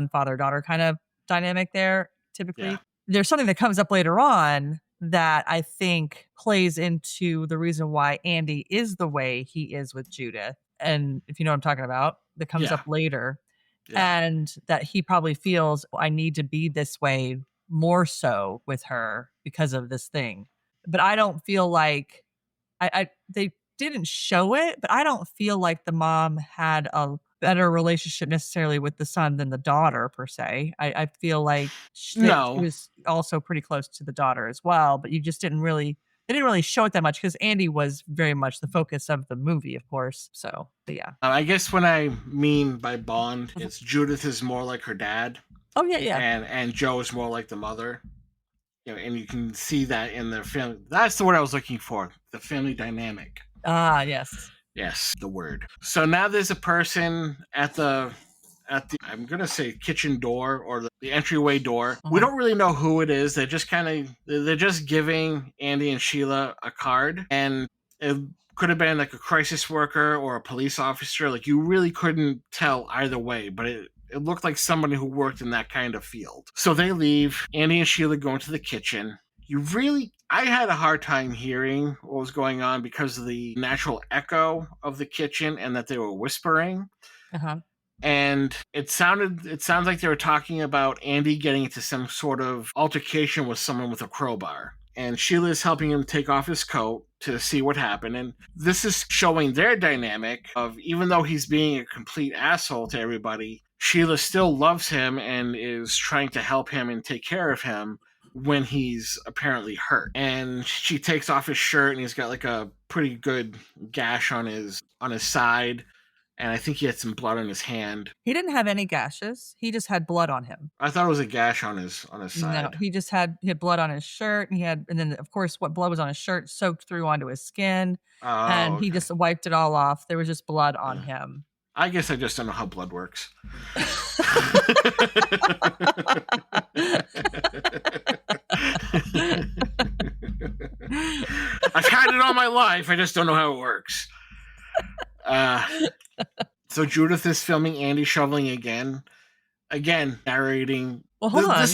father-daughter kind of dynamic there. Typically there's something that comes up later on that I think plays into the reason why Andy is the way he is with Judith. And if you know what I'm talking about, that comes up later. And that he probably feels, I need to be this way more so with her because of this thing. But I don't feel like they didn't show it, but I don't feel like the mom had a better relationship necessarily with the son than the daughter per se. I feel like she was also pretty close to the daughter as well, but they didn't really show it that much because Andy was very much the focus of the movie, of course. So, but yeah. I guess when I mean by bond, it's Judith is more like her dad. Oh yeah. And Joe is more like the mother. And you can see that in the family. That's the word I was looking for. The family dynamic. Ah, yes. Yes, the word. So now there's a person at the I'm gonna say kitchen door or the entryway door. We don't really know who it is. They're just giving Andy and Sheila a card, and it could have been like a crisis worker or a police officer. Like you really couldn't tell either way, but it looked like somebody who worked in that kind of field. So they leave. Andy and Sheila go into the kitchen. I had a hard time hearing what was going on because of the natural echo of the kitchen and that they were whispering. And it sounds like they were talking about Andy getting into some sort of altercation with someone with a crowbar. And Sheila is helping him take off his coat to see what happened. And this is showing their dynamic of, even though he's being a complete asshole to everybody, Sheila still loves him and is trying to help him and take care of him when he's apparently hurt. And she takes off his shirt and he's got like a pretty good gash on his side. And I think he had some blood on his hand. He didn't have any gashes. He just had blood on him. I thought it was a gash on his side. No, he had blood on his shirt, and then of course what blood was on his shirt soaked through onto his skin, and he just wiped it all off. There was just blood on him. I guess I just don't know how blood works. I've had it all my life. I just don't know how it works. So Judith is filming Andy shoveling again, narrating. Well, hold on.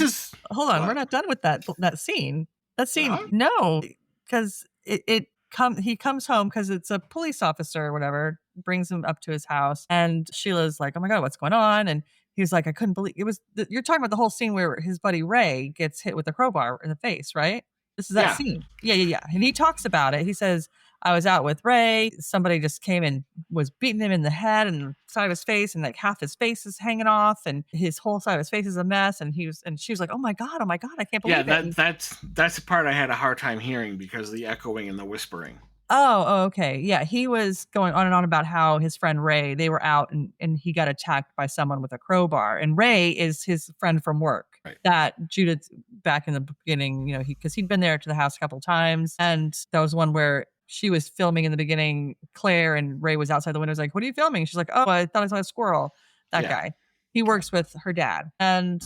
What? We're not done with that scene. That scene, no, because he comes home because it's a police officer or whatever, brings him up to his house, and Sheila's like, "Oh my God, what's going on?" And he's like, "I couldn't believe it was." You're talking about the whole scene where his buddy Ray gets hit with a crowbar in the face, right? This is that scene. Yeah. And he talks about it. He says, I was out with Ray. Somebody just came and was beating him in the head and side of his face, and like half his face is hanging off, and his whole side of his face is a mess. And she was like, "Oh my God, I can't believe it." Yeah, that's the part I had a hard time hearing because of the echoing and the whispering. Oh, okay. Yeah, he was going on and on about how his friend Ray, they were out and he got attacked by someone with a crowbar. And Ray is his friend from work. Right. That Judith, back in the beginning, because he'd been there to the house a couple of times. And that was one where she was filming in the beginning, Claire, and Ray was outside the window. Was like, "What are you filming?" She's like, "Oh, I thought I saw a squirrel." That guy. He works with her dad, and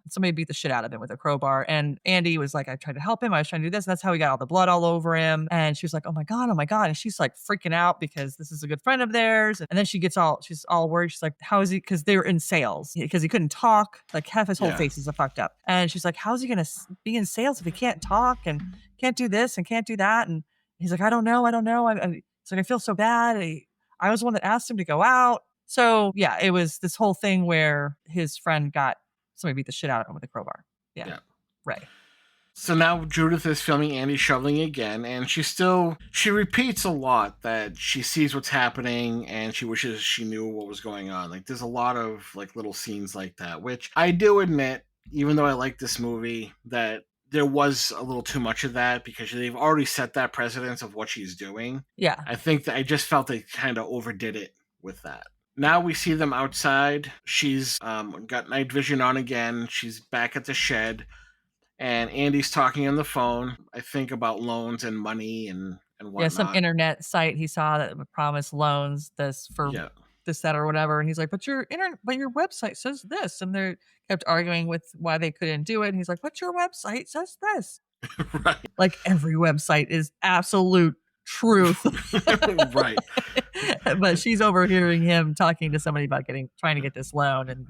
somebody beat the shit out of him with a crowbar. And Andy was like, "I tried to help him. I was trying to do this." And that's how he got all the blood all over him. And she was like, "Oh my God. And she's like freaking out because this is a good friend of theirs. And then she's all worried. She's like, "How is he?" Because they were in sales, because he couldn't talk. Like half his whole face is fucked up. And she's like, "How's he going to be in sales if he can't talk and can't do this and can't do that?" And he's like, I don't know. It's like, I feel so bad. I was the one that asked him to go out. So yeah, it was this whole thing where his friend somebody beat the shit out of him with a crowbar. Yeah. Right. So now Judith is filming Andy shoveling again, and she repeats a lot that she sees what's happening and she wishes she knew what was going on. Like there's a lot of like little scenes like that, which I do admit, even though I like this movie, that there was a little too much of that because they've already set that precedence of what she's doing. Yeah. I think that I just felt they kind of overdid it with that. Now we see them outside. She's got night vision on again. She's back at the shed. And Andy's talking on the phone, I think, about loans and money and whatnot. Yeah, some internet site he saw that would promise loans this, that, or whatever. And he's like, but your website says this. And they kept arguing with why they couldn't do it. And he's like, but your website says this. Right. Like every website is absolute truth. Right. But she's overhearing him talking to somebody about trying to get this loan, and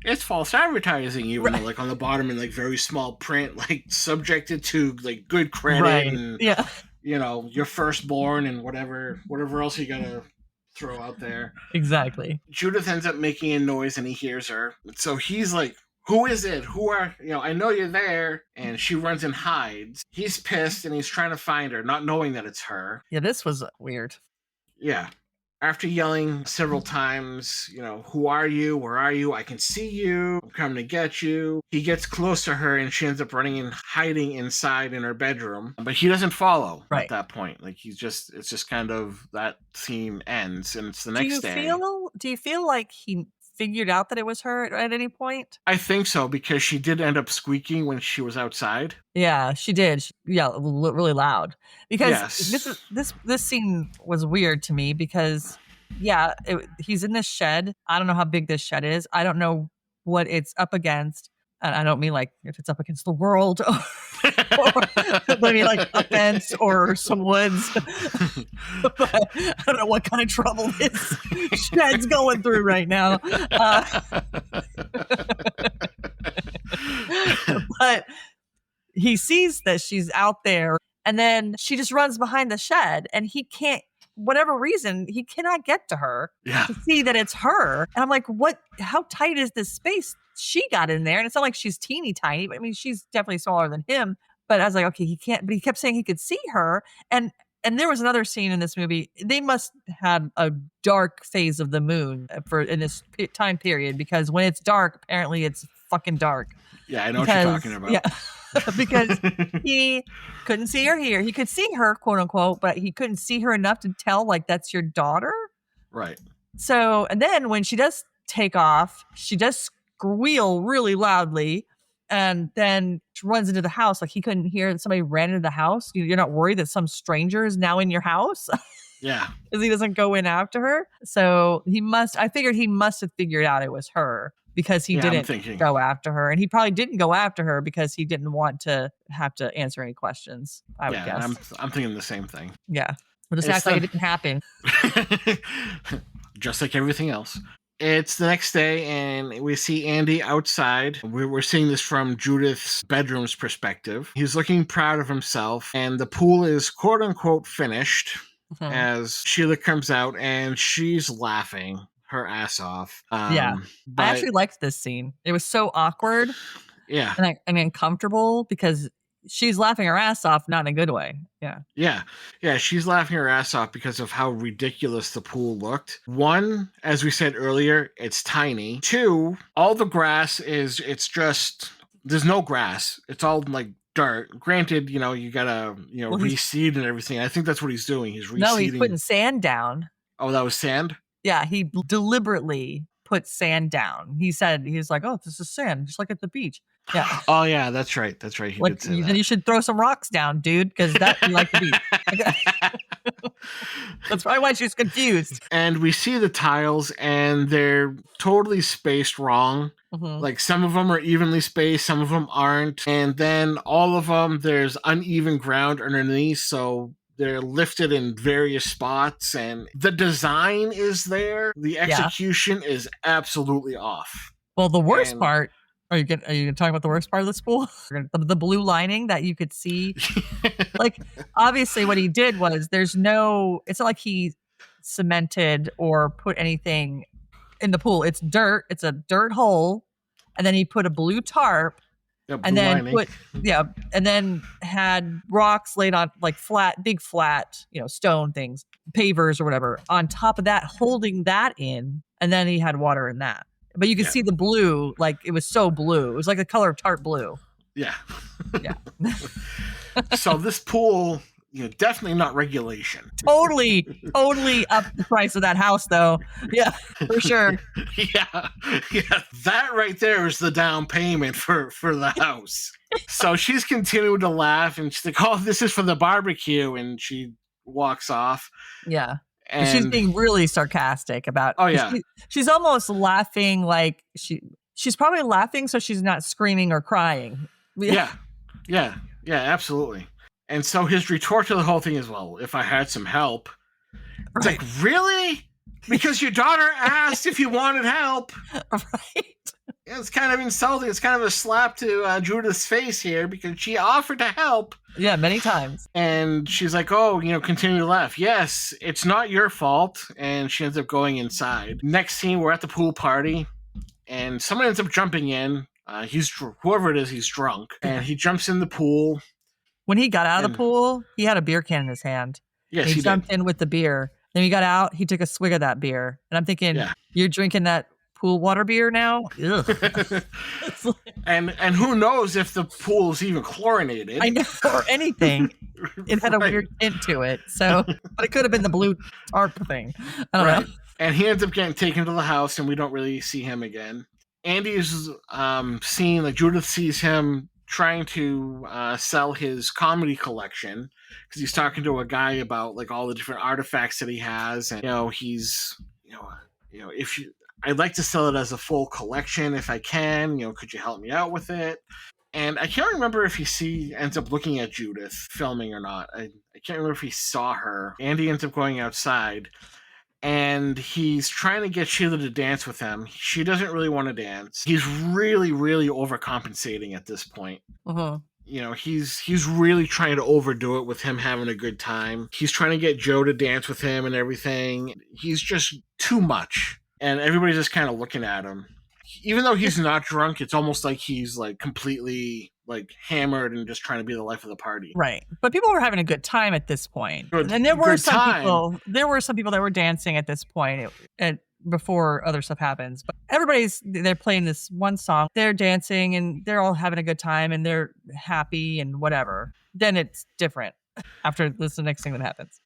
it's false advertising, even though, like on the bottom in like very small print, like subjected to like good credit and you know, your firstborn and whatever else you gotta throw out there. Exactly. Judith ends up making a noise and he hears her. So he's like, who is it? Who are, you know, I know you're there. And she runs and hides. He's pissed and he's trying to find her, not knowing that it's her. Yeah, this was weird. Yeah. After yelling several times, you know, who are you? Where are you? I can see you. I'm coming to get you. He gets close to her and she ends up running and hiding inside in her bedroom. But he doesn't follow at that point. Like it's just kind of that scene ends and it's the next day. Do you feel like he figured out that it was her at any point? I think so, because she did end up squeaking when she was outside. Yeah, she did. Really loud. Because this scene was weird to me because, he's in this shed. I don't know how big this shed is. I don't know what it's up against. And I don't mean like if it's up against the world or I mean like a fence or some woods. But I don't know what kind of trouble this shed's going through right now. But he sees that she's out there and then she just runs behind the shed and he can't, whatever reason, he cannot get to her to see that it's her. And I'm like, how tight is this space she got in there? And it's not like she's teeny tiny, but I mean, she's definitely smaller than him. But I was like, okay, he can't, but he kept saying he could see her. And there was another scene in this movie. They must have a dark phase of the moon in this time period, because when it's dark, apparently it's fucking dark. Yeah, I know what you're talking about. Yeah. Because he couldn't see her here. He could see her, quote unquote, but he couldn't see her enough to tell, like, that's your daughter. Right. So, and then when she does take off, she does squeal really loudly and then she runs into the house. Like he couldn't hear that somebody ran into the house. You're not worried that some stranger is now in your house? Yeah. Because he doesn't go in after her. So I figured he must have figured out it was her, because he didn't go after her. And he probably didn't go after her because he didn't want to have to answer any questions, I would guess. I'm thinking the same thing. Yeah. We'll just act like it didn't happen. Just like everything else. It's the next day, and we see Andy outside. We're seeing this from Judith's bedroom's perspective. He's looking proud of himself, and the pool is quote-unquote finished as Sheila comes out, and she's laughing her ass off. I actually liked this scene. It was so awkward and uncomfortable because she's laughing her ass off, not in a good way. Yeah, she's laughing her ass off because of how ridiculous the pool looked. One, as we said earlier, it's tiny. Two, all the grass there's no grass. It's all like dirt. Granted, you gotta reseed and everything. I think that's what he's doing. He's reseeding. No, he's putting sand down. Oh, that was sand? Yeah, he deliberately put sand down. He said, he's like, oh, this is sand, just like at the beach. Yeah. Oh, yeah, that's right. He did say that. Then you should throw some rocks down, dude, because that you like the beach. That's probably why she's confused. And we see the tiles, and they're totally spaced wrong. Mm-hmm. Like, some of them are evenly spaced, some of them aren't. And then all of them, there's uneven ground underneath, so they're lifted in various spots, and the design is there. The execution is absolutely off. Well, the worst part, are you gonna talk about the worst part of the spool? The blue lining that you could see. Like, obviously what he did was it's not like he cemented or put anything in the pool. It's dirt. It's a dirt hole. And then he put a blue tarp Yeah, and blue then lining. and then had rocks laid on like big flat, stone things, pavers or whatever on top of that, holding that in, and then he had water in that. But you could see the blue, like it was so blue. It was like the color of tart blue. Yeah. Yeah. So this pool, definitely not regulation. Totally up the price of that house, though. Yeah, for sure. Yeah. That right there is the down payment for the house. So she's continuing to laugh, and she's like, "Oh, this is for the barbecue," and she walks off. Yeah. And she's being really sarcastic about. Oh yeah. She's almost laughing like she's probably laughing so she's not screaming or crying. Yeah, absolutely. And so his retort to the whole thing is, well, if I had some help. It's like, really? Because your daughter asked if you wanted help. Right. It's kind of insulting. It's kind of a slap to Judith's face here because she offered to help. Yeah, many times. And she's like, oh, continue to laugh. Yes, it's not your fault. And she ends up going inside. Next scene, we're at the pool party. And someone ends up jumping in. Whoever it is, he's drunk. And he jumps in the pool. When he got out of the pool, he had a beer can in his hand. Yes, he jumped in with the beer. Then he got out, he took a swig of that beer. And I'm thinking, you're drinking that pool water beer now? Ugh. and who knows if the pool is even chlorinated. I know, or anything. It had a weird tint to it. So, but it could have been the blue tarp thing. I don't know. And he ends up getting taken to the house, and we don't really see him again. Andy is seeing, like, Judith sees him trying to sell his comedy collection because he's talking to a guy about like all the different artifacts that he has, and he's if I'd like to sell it as a full collection if I can. Could you help me out with it? And I can't remember if he ends up looking at Judith filming or not. I can't remember if he saw her. Andy ends up going outside. And he's trying to get Sheila to dance with him. She doesn't really want to dance. He's really, really overcompensating at this point. Uh-huh. He's really trying to overdo it with him having a good time. He's trying to get Joe to dance with him and everything. He's just too much. And everybody's just kind of looking at him. Even though he's not drunk, it's almost like he's like completely like hammered and just trying to be the life of the party. Right. But people were having a good time at this point. And there were some people that were dancing at this point before other stuff happens. But they're playing this one song. They're dancing and they're all having a good time and they're happy and whatever. Then it's different after this is the next thing that happens.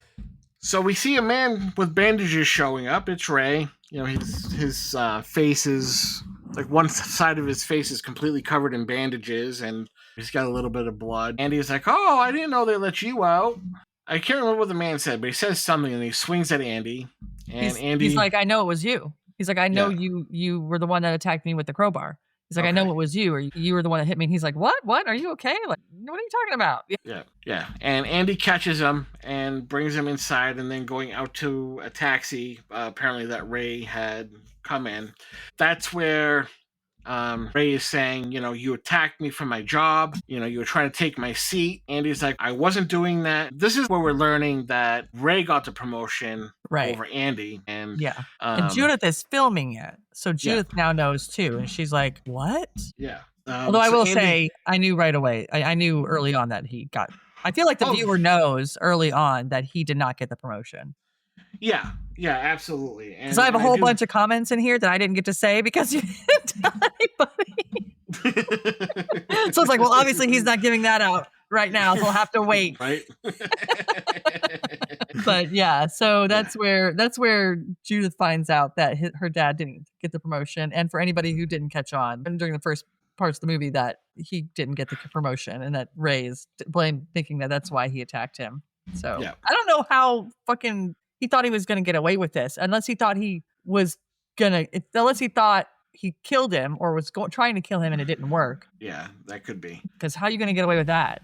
So we see a man with bandages showing up. It's Ray. His face is like one side of his face is completely covered in bandages and he's got a little bit of blood. Andy's like, oh, I didn't know they let you out. I can't remember what the man said, but he says something and he swings at Andy. And he's like, I know it was you. He's like, I know you were the one that attacked me with the crowbar. He's like, I know it was you, or you were the one that hit me. And he's like, what? Are you okay? Like, what are you talking about? Yeah. And Andy catches him and brings him inside and then going out to a taxi, apparently that Ray had come in. That's where Ray is saying, you attacked me for my job. You were trying to take my seat. Andy's like, I wasn't doing that. This is where we're learning that Ray got the promotion over Andy. And and Judith is filming it. So Judith now knows too. And she's like, what? Yeah. Although I will say, I knew right away. I knew early on that he got. I feel like the viewer knows early on that he did not get the promotion. Yeah, absolutely. Because I have a whole bunch of comments in here that I didn't get to say because you didn't tell anybody. So it's like, well, obviously he's not giving that out right now, so I'll have to wait. Right. But yeah, so that's where Judith finds out that her dad didn't get the promotion, and for anybody who didn't catch on during the first parts of the movie that he didn't get the promotion, and that Ray is thinking that that's why he attacked him. So I don't know how fucking he thought he was going to get away with this, unless he thought he killed him or was trying to kill him and it didn't work. Yeah, that could be. Because how are you going to get away with that?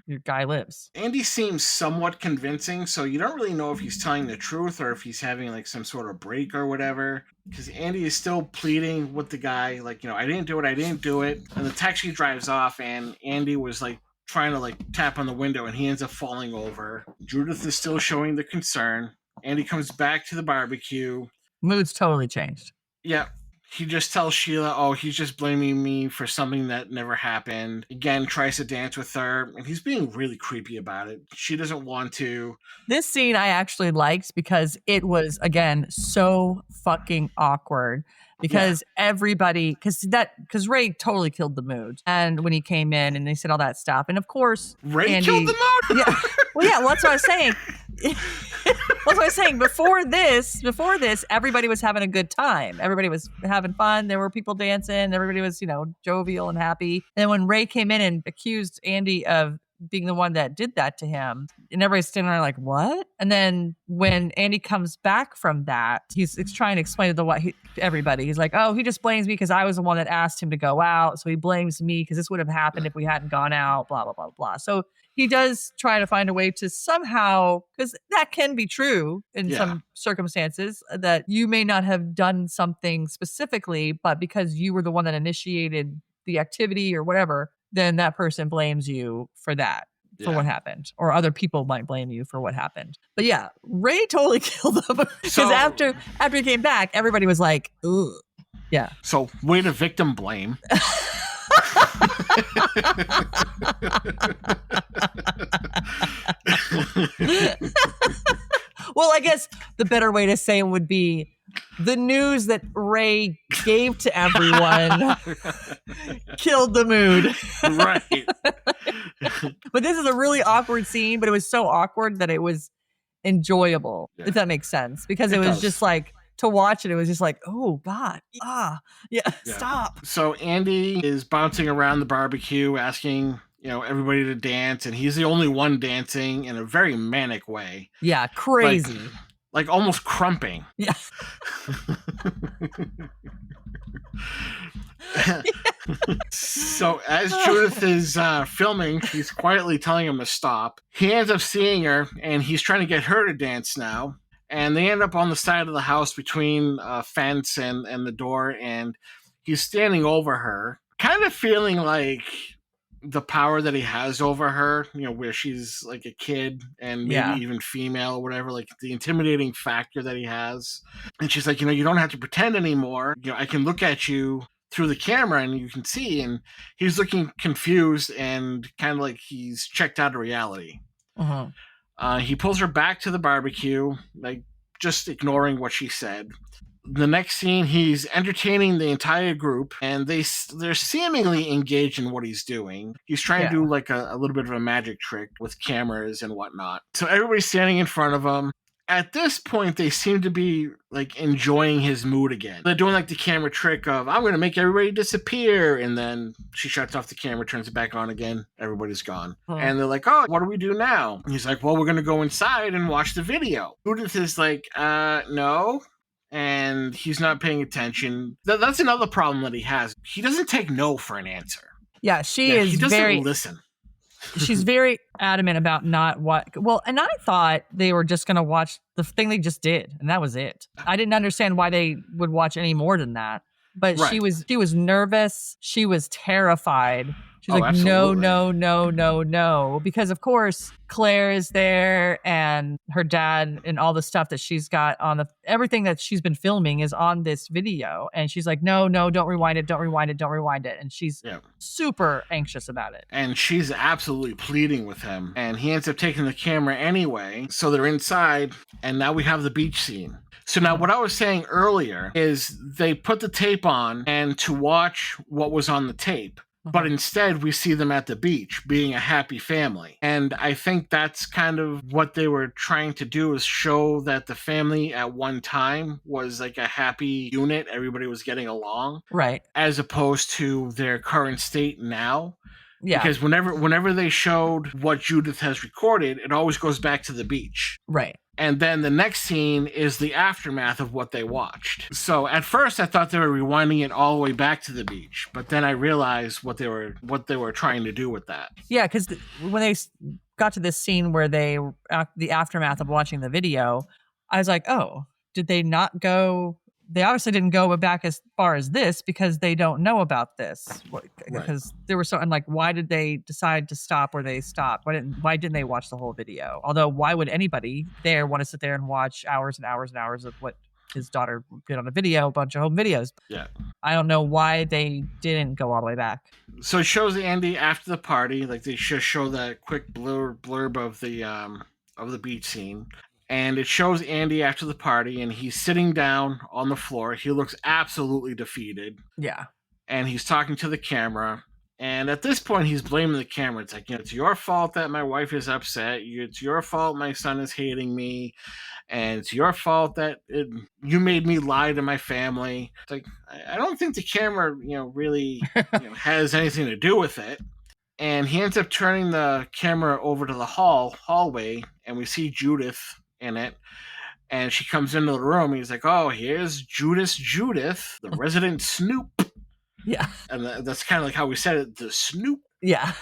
Your guy lives. Andy seems somewhat convincing, so you don't really know if he's telling the truth or if he's having like some sort of break or whatever. Because Andy is still pleading with the guy, like, I didn't do it. And the taxi drives off, and Andy was like trying to like tap on the window, and he ends up falling over. Judith is still showing the concern. Andy comes back to the barbecue. Mood's totally changed. Yeah. He just tells Sheila, oh, he's just blaming me for something that never happened. Again, tries to dance with her, and he's being really creepy about it. She doesn't want to. This scene I actually liked because it was, again, so fucking awkward. Because everybody, because Ray totally killed the mood. And when he came in and they said all that stuff. And of course, Ray killed the mood? Yeah. Well, yeah, that's what I was saying. That's what I was saying. Before this, everybody was having a good time. Everybody was having fun. There were people dancing. Everybody was, jovial and happy. And when Ray came in and accused Andy of being the one that did that to him, and everybody's standing there like, what? And then when Andy comes back from that, he's trying to explain to everybody. He's like, oh, he just blames me because I was the one that asked him to go out. So he blames me because this would have happened if we hadn't gone out, blah, blah, blah, blah. So he does try to find a way to somehow, because that can be true in some circumstances, that you may not have done something specifically, but because you were the one that initiated the activity or whatever, then that person blames you for that, for what happened. Or other people might blame you for what happened. But yeah, Ray totally killed them. Because after he came back, everybody was like, ugh. Yeah. So way to victim blame. Well, I guess the better way to say it would be the news that Ray gave to everyone killed the mood. Right. But this is a really awkward scene, but it was so awkward that it was enjoyable, if that makes sense. Because it was just like, to watch it, it was just like, oh God, stop. So Andy is bouncing around the barbecue, asking, everybody to dance, and he's the only one dancing in a very manic way. Yeah, crazy. Like almost crumping. Yeah. So as Judith is filming, she's quietly telling him to stop. He ends up seeing her, and he's trying to get her to dance now. And they end up on the side of the house between a fence and the door, and he's standing over her, kind of feeling like the power that he has over her, where she's like a kid and maybe even female or whatever, like the intimidating factor that he has. And she's like, you don't have to pretend anymore. I can look at you through the camera and you can see. And he's looking confused and kind of like he's checked out of reality. Uh-huh. He pulls her back to the barbecue, like just ignoring what she said. The next scene, he's entertaining the entire group, and they're seemingly engaged in what he's doing. He's trying to do like a little bit of a magic trick with cameras and whatnot. So everybody's standing in front of him. At this point, they seem to be like enjoying his mood again. They're doing like the camera trick of, I'm going to make everybody disappear. And then she shuts off the camera, turns it back on again. Everybody's gone. And they're like, oh, what do we do now? And he's like, well, we're going to go inside and watch the video. Judith is like, no. And he's not paying attention. That's another problem that he has. He doesn't take no for an answer. Yeah, he doesn't listen. She's very adamant about not what. Well, and I thought they were just going to watch the thing they just did, and that was it. I didn't understand why they would watch any more than that. But she was nervous. She was terrified. She's like, absolutely. no. Because, of course, Claire is there and her dad and all the stuff that she's got on everything that she's been filming is on this video. And she's like, no, don't rewind it. And she's super anxious about it. And she's absolutely pleading with him. And he ends up taking the camera anyway. So they're inside. And now we have the beach scene. So now what I was saying earlier is they put the tape on and to watch what was on the tape. But instead, we see them at the beach being a happy family. And I think that's kind of what they were trying to do, is show that the family at one time was like a happy unit. Everybody was getting along. Right. As opposed to their current state now. Yeah. Because whenever they showed what Judith has recorded, it always goes back to the beach. Right. And then the next scene is the aftermath of what they watched. So at first I thought they were rewinding it all the way back to the beach, but then I realized what they were trying to do with that. Yeah, because when they got to this scene where the aftermath of watching the video, I was like, oh, did they not go? They obviously didn't go back as far as this because they don't know about this. Because there were I'm like, why did they decide to stop where they stopped? Why didn't they watch the whole video? Although, why would anybody there want to sit there and watch hours and hours and hours of what his daughter did on a video, a bunch of home videos. Yeah. I don't know why they didn't go all the way back. So it shows Andy after the party, like they just show that quick blurb of the beach scene. And it shows Andy after the party, and he's sitting down on the floor. He looks absolutely defeated. Yeah. And he's talking to the camera. And at this point, he's blaming the camera. It's like, it's your fault that my wife is upset. It's your fault my son is hating me. And it's your fault that you made me lie to my family. It's like, I don't think the camera, really has anything to do with it. And he ends up turning the camera over to the hallway, and we see Judith in it. And she comes into the room, and he's like, oh, here's Judith, the resident snoop. Yeah. And that's kind of like how we said it, the snoop. Yeah.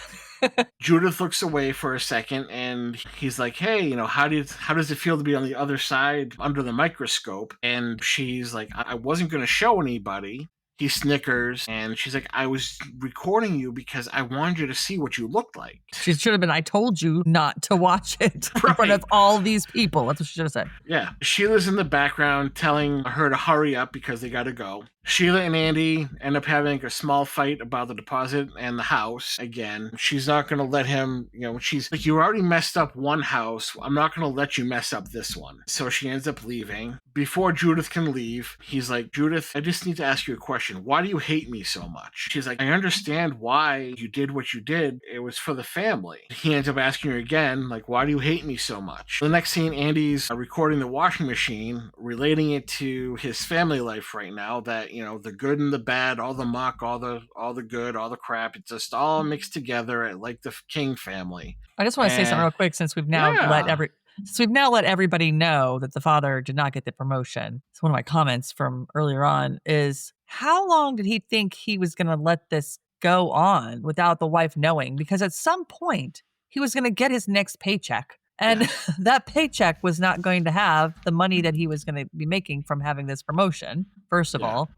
Judith looks away for a second, and he's like, hey, how does it feel to be on the other side under the microscope? And she's like, I wasn't going to show anybody. He snickers, and she's like, I was recording you because I wanted you to see what you looked like. She should have been, I told you not to watch it in front of all these people. That's what she should have said. Yeah. Sheila's in the background telling her to hurry up because they got to go. Sheila and Andy end up having a small fight about the deposit and the house again. She's not going to let him, she's like, you already messed up one house. I'm not going to let you mess up this one. So she ends up leaving. Before Judith can leave, he's like, Judith, I just need to ask you a question. Why do you hate me so much? She's like, I understand why you did what you did. It was for the family. He ends up asking her again, like, why do you hate me so much? The next scene, Andy's recording the washing machine, relating it to his family life right now, that, the good and the bad, all the muck, all the good, all the crap, it's just all mixed together like the King family. I just want to say something real quick, since we've now let everybody know that the father did not get the promotion. So one of my comments from earlier on is, how long did he think he was going to let this go on without the wife knowing? Because at some point he was going to get his next paycheck. And that paycheck was not going to have the money that he was going to be making from having this promotion. First of all,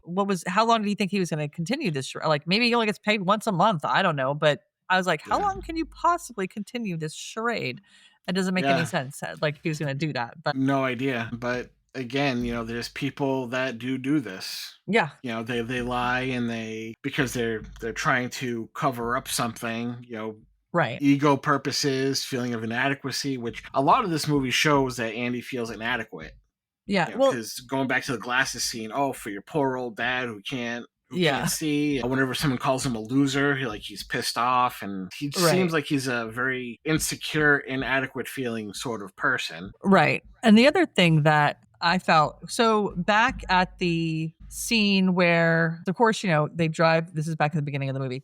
how long did he think he was going to continue this? Like, maybe he only gets paid once a month. I don't know. But I was like, how long can you possibly continue this charade? It doesn't make any sense. Like, he was going to do that. But no idea. But again, there's people that do this. Yeah. They lie, and because they're trying to cover up something, right. Ego purposes, feeling of inadequacy, which a lot of this movie shows that Andy feels inadequate. Yeah. Because going back to the glasses scene, for your poor old dad who can't see. Whenever someone calls him a loser, he's pissed off, and he seems like he's a very insecure, inadequate feeling sort of person. Right. And the other thing that I felt, so back at the scene where, of course, they drive, this is back at the beginning of the movie.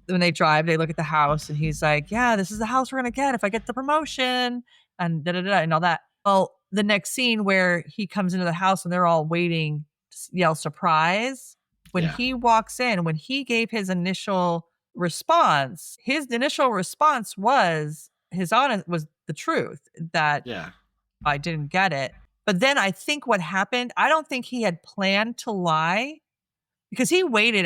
When they drive, they look at the house, and he's like, yeah, this is the house we're going to get if I get the promotion, and da-da-da, and all that. Well, the next scene where he comes into the house and they're all waiting to yell surprise. When he walks in, when he gave his initial response was was the truth, that I didn't get it. But then I think what happened, I don't think he had planned to lie, because he waited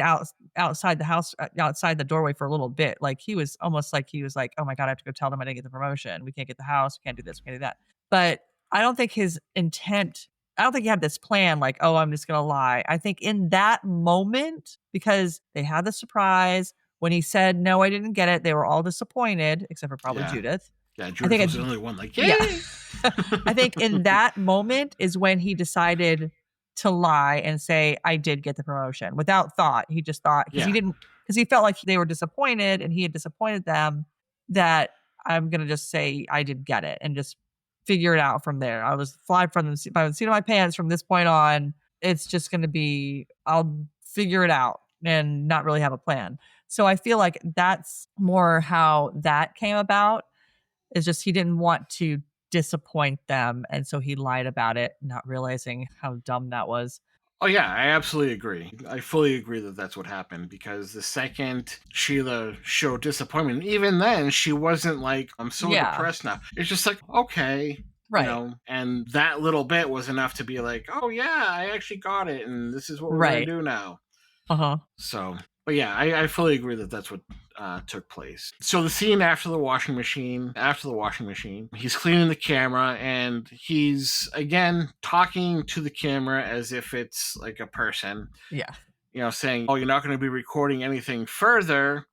outside the house, outside the doorway for a little bit. Like, he was almost like, oh my God, I have to go tell them I didn't get the promotion. We can't get the house. We can't do this. We can't do that. But I don't think his intent, I don't think he had this plan, like, oh, I'm just going to lie. I think in that moment, because they had the surprise, when he said, no, I didn't get it, they were all disappointed, except for probably Judith. Yeah, Judith was the only one, like, yay! Yeah. I think in that moment is when he decided to lie and say, I did get the promotion, without thought. He just thought, because he felt like they were disappointed and he had disappointed them, that I'm going to just say I did get it and just figure it out from there. I'll just fly by the seat of my pants from this point on. It's just going to be, I'll figure it out and not really have a plan. So I feel like that's more how that came about. It's just he didn't want to disappoint them, and so he lied about it, not realizing how dumb that was. Oh yeah, I absolutely agree. I fully agree that that's what happened, because the second Sheila showed disappointment, even then she wasn't like, I'm so depressed now. It's just like, okay. Right. And that little bit was enough to be like, oh yeah, I actually got it, and this is what we're going to do now. Uh-huh. So, but yeah, I fully agree that that's what took place. So the scene after the washing machine, he's cleaning the camera and he's again talking to the camera as if it's like a person. Yeah. Saying, oh, you're not going to be recording anything further.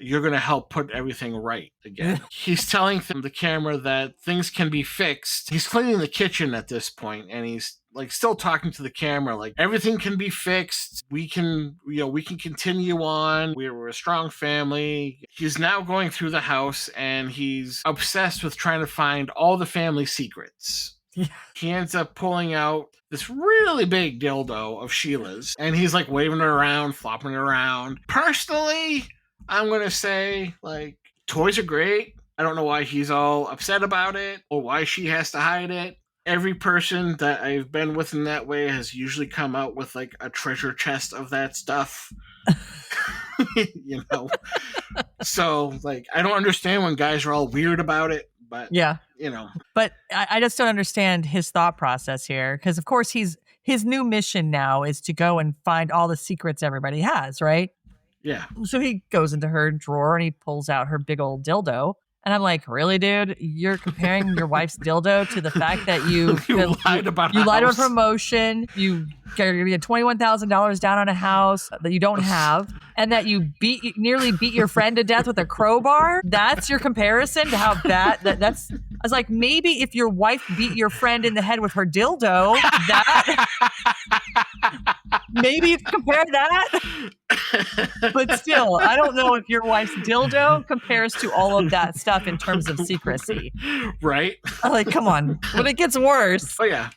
You're going to help put everything right again. He's telling the camera that things can be fixed. He's cleaning the kitchen at this point, and he's like still talking to the camera, like everything can be fixed. We can continue on. We're a strong family. He's now going through the house, and he's obsessed with trying to find all the family secrets. Yeah. He ends up pulling out this really big dildo of Sheila's, and he's like waving it around, flopping it around. Personally, I'm going to say, like, toys are great. I don't know why he's all upset about it or why she has to hide it. Every person that I've been with in that way has usually come out with, like, a treasure chest of that stuff. So, like, I don't understand when guys are all weird about it, but, yeah. But I just don't understand his thought process here because, of course, his new mission now is to go and find all the secrets everybody has, right? Yeah. So he goes into her drawer and he pulls out her big old dildo. And I'm like, really, dude? You're comparing your wife's dildo to the fact that you lied about promotion, you get $21,000 down on a house that you don't have, and that you nearly beat your friend to death with a crowbar? That's your comparison to how bad that's. I was like, maybe if your wife beat your friend in the head with her dildo, that maybe you compare that. But still, I don't know if your wife's dildo compares to all of that stuff in terms of secrecy. Right? Like, come on. But it gets worse. Oh, yeah.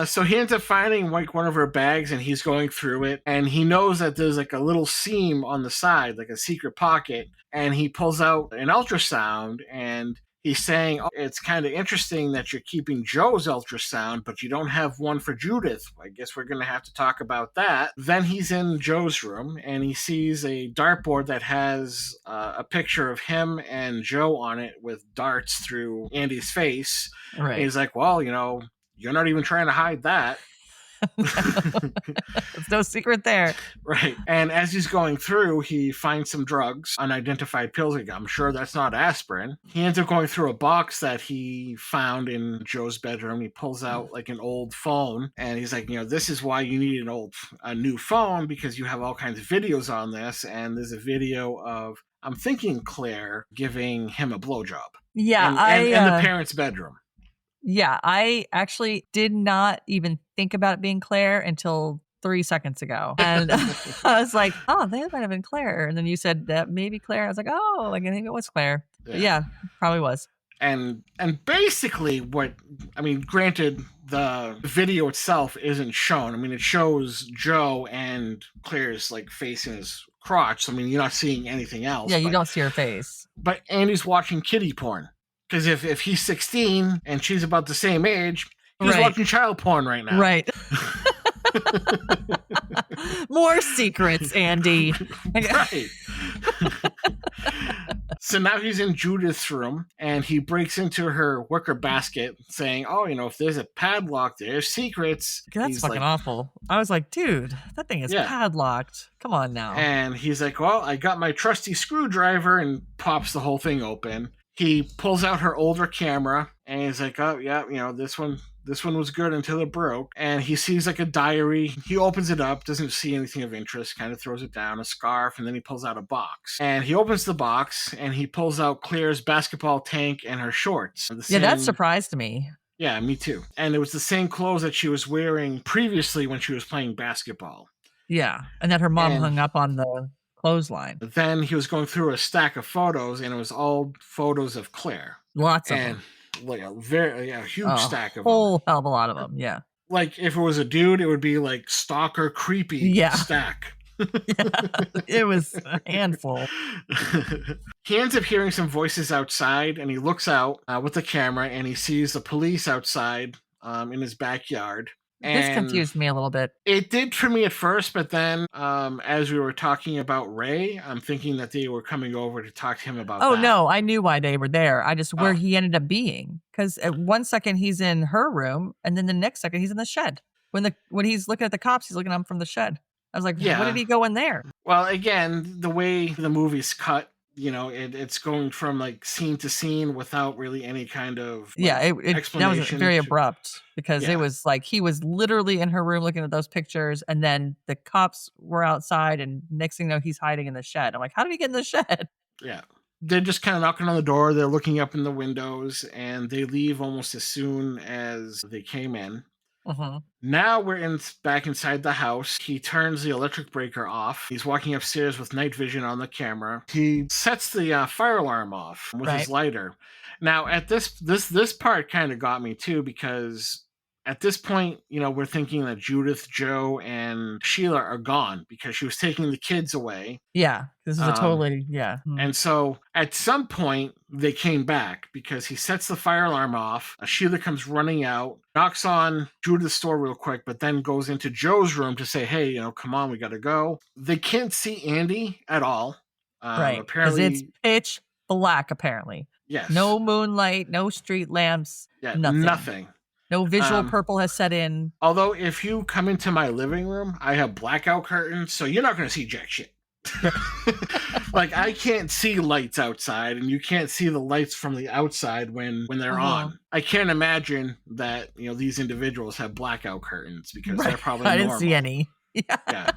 So he ends up finding like one of her bags and he's going through it and he knows that there's like a little seam on the side, like a secret pocket. And he pulls out an ultrasound and he's saying, oh, it's kind of interesting that you're keeping Joe's ultrasound, but you don't have one for Judith. I guess we're going to have to talk about that. Then he's in Joe's room and he sees a dartboard that has a picture of him and Joe on it with darts through Andy's face. Right. And he's like, well, you're not even trying to hide that. There's no secret there. Right. And as he's going through, he finds some drugs, unidentified pills. I'm sure that's not aspirin. He ends up going through a box that he found in Joe's bedroom. He pulls out like an old phone and he's like, this is why you need a new phone because you have all kinds of videos on this. And there's a video of, I'm thinking Claire giving him a blowjob. Yeah. In the parents' bedroom. Yeah, I actually did not even think about it being Claire until 3 seconds ago. And I was like, oh, that might have been Claire. And then you said that maybe Claire. I was like, oh, I think it was Claire. Yeah, probably was. And basically granted, the video itself isn't shown. It shows Joe and Claire's like face in his crotch. So, you're not seeing anything else. Yeah, you don't see her face. But Andy's watching kiddie porn. Because if he's 16 and she's about the same age, he's watching child porn right now. Right. More secrets, Andy. Right. So now he's in Judith's room and he breaks into her wicker basket saying, oh, if there's a padlock, there's secrets. That's fucking awful. I was like, dude, that thing is padlocked. Come on now. And he's like, well, I got my trusty screwdriver and pops the whole thing open. He pulls out her older camera and he's like, oh, yeah, this one was good until it broke. And he sees like a diary. He opens it up, doesn't see anything of interest, kind of throws it down, a scarf, and then he pulls out a box. And he opens the box and he pulls out Claire's basketball tank and her shorts. Yeah, that surprised me. Yeah, me too. And it was the same clothes that she was wearing previously when she was playing basketball. Yeah, and that her mom hung up on the clothesline. Then he was going through a stack of photos and it was all photos of Claire. Lots of them. Like a huge stack of them. Whole hell of a lot of them, yeah. Like if it was a dude, it would be like stalker creepy stack. Yeah, it was a handful. He ends up hearing some voices outside and he looks out with the camera and he sees the police outside in his backyard. This confused me a little bit. It did for me at first, but then as we were talking about Ray, I'm thinking that they were coming over to talk to him about that. Oh, no, I knew why they were there. I just where he ended up being. Because at one second he's in her room, and then the next second he's in the shed. When he's looking at the cops, he's looking at them from the shed. I was like, what did he go in there? Well, again, the way the movie's cut, it's going from like scene to scene without really any kind of explanation. That was very abrupt because it was like he was literally in her room looking at those pictures, and then the cops were outside, and next thing you know, he's hiding in the shed. I'm like, how did he get in the shed? Yeah. They're just kind of knocking on the door. They're looking up in the windows, and they leave almost as soon as they came in. Now we're back inside the house. He turns the electric breaker off. He's walking upstairs with night vision on the camera. He sets the fire alarm off with his lighter. Now, at this part kind of got me too, because at this point, we're thinking that Judith, Joe, and Sheila are gone because she was taking the kids away. Yeah, this is a totally, And so at some point, they came back because he sets the fire alarm off. Sheila comes running out, knocks on Judith's door real quick, but then goes into Joe's room to say, hey, come on, we got to go. They can't see Andy at all. Right, because it's pitch black, apparently. Yes. No moonlight, no street lamps, nothing. No visual purple has set in. Although, if you come into my living room, I have blackout curtains, so you're not going to see jack shit. Like, I can't see lights outside, and you can't see the lights from the outside when they're on. I can't imagine that, these individuals have blackout curtains because they're probably normal. I didn't see any. Yeah.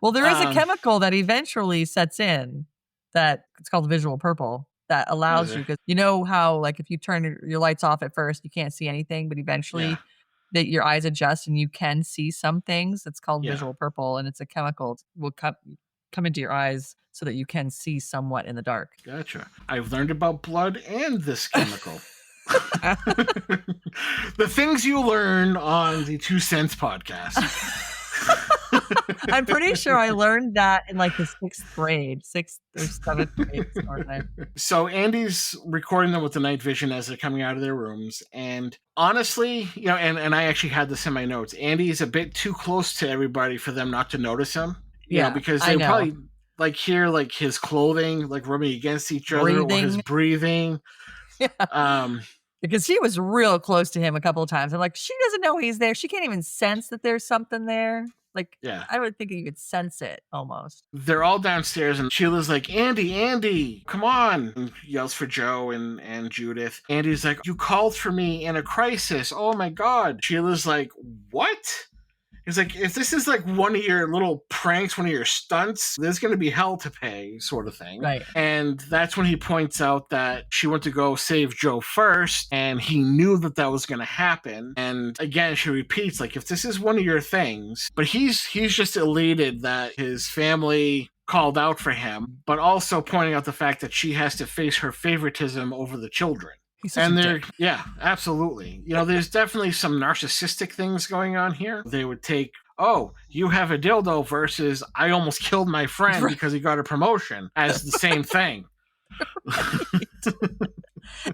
Well, there is a chemical that eventually sets in that it's called visual purple. That allows you, because you know how, like, if you turn your lights off at first, you can't see anything, but eventually that your eyes adjust and you can see some things. It's called visual purple, and it's a chemical. It will come into your eyes so that you can see somewhat in the dark. Gotcha. I've learned about blood and this chemical. The things you learn on the 2 Cents podcast. I'm pretty sure I learned that in like the 6th grade, 6th or 7th grade. So Andy's recording them with the night vision as they're coming out of their rooms. And honestly, and I actually had this in my notes, Andy is a bit too close to everybody for them not to notice him. Because they probably like hear like his clothing like rubbing against each other or his breathing. Yeah. Because he was real close to him a couple of times. I'm like, she doesn't know he's there. She can't even sense that there's something there. Like, I would think you could sense it almost. They're all downstairs, and Sheila's like, Andy, come on. And yells for Joe and Judith. Andy's like, you called for me in a crisis. Oh my God. Sheila's like, what? He's like, if this is like one of your little pranks, one of your stunts, there's going to be hell to pay, sort of thing. Right. And that's when he points out that she went to go save Joe first, and he knew that was going to happen. And again, she repeats, like, if this is one of your things, but he's just elated that his family called out for him, but also pointing out the fact that she has to face her favoritism over the children. And absolutely. There's definitely some narcissistic things going on here. They would take, you have a dildo versus I almost killed my friend because he got a promotion as the same thing.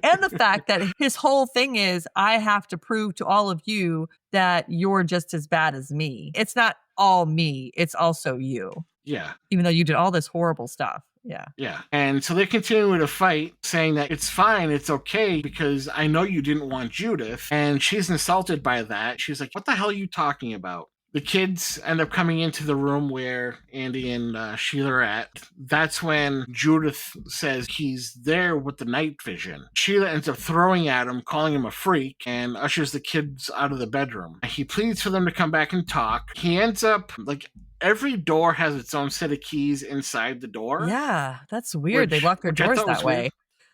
And the fact that his whole thing is, I have to prove to all of you that you're just as bad as me. It's not all me. It's also you. Yeah. Even though you did all this horrible stuff. Yeah. Yeah. And so they're continuing to fight, saying that it's fine, it's okay, because I know you didn't want Judith. And she's insulted by that. She's like, what the hell are you talking about? The kids end up coming into the room where Andy and Sheila are at. That's when Judith says he's there with the night vision. Sheila ends up throwing at him, calling him a freak, and ushers the kids out of the bedroom. He pleads for them to come back and talk. He ends up, like, every door has its own set of keys inside the door. Yeah, that's weird. They lock their doors that way. Weird.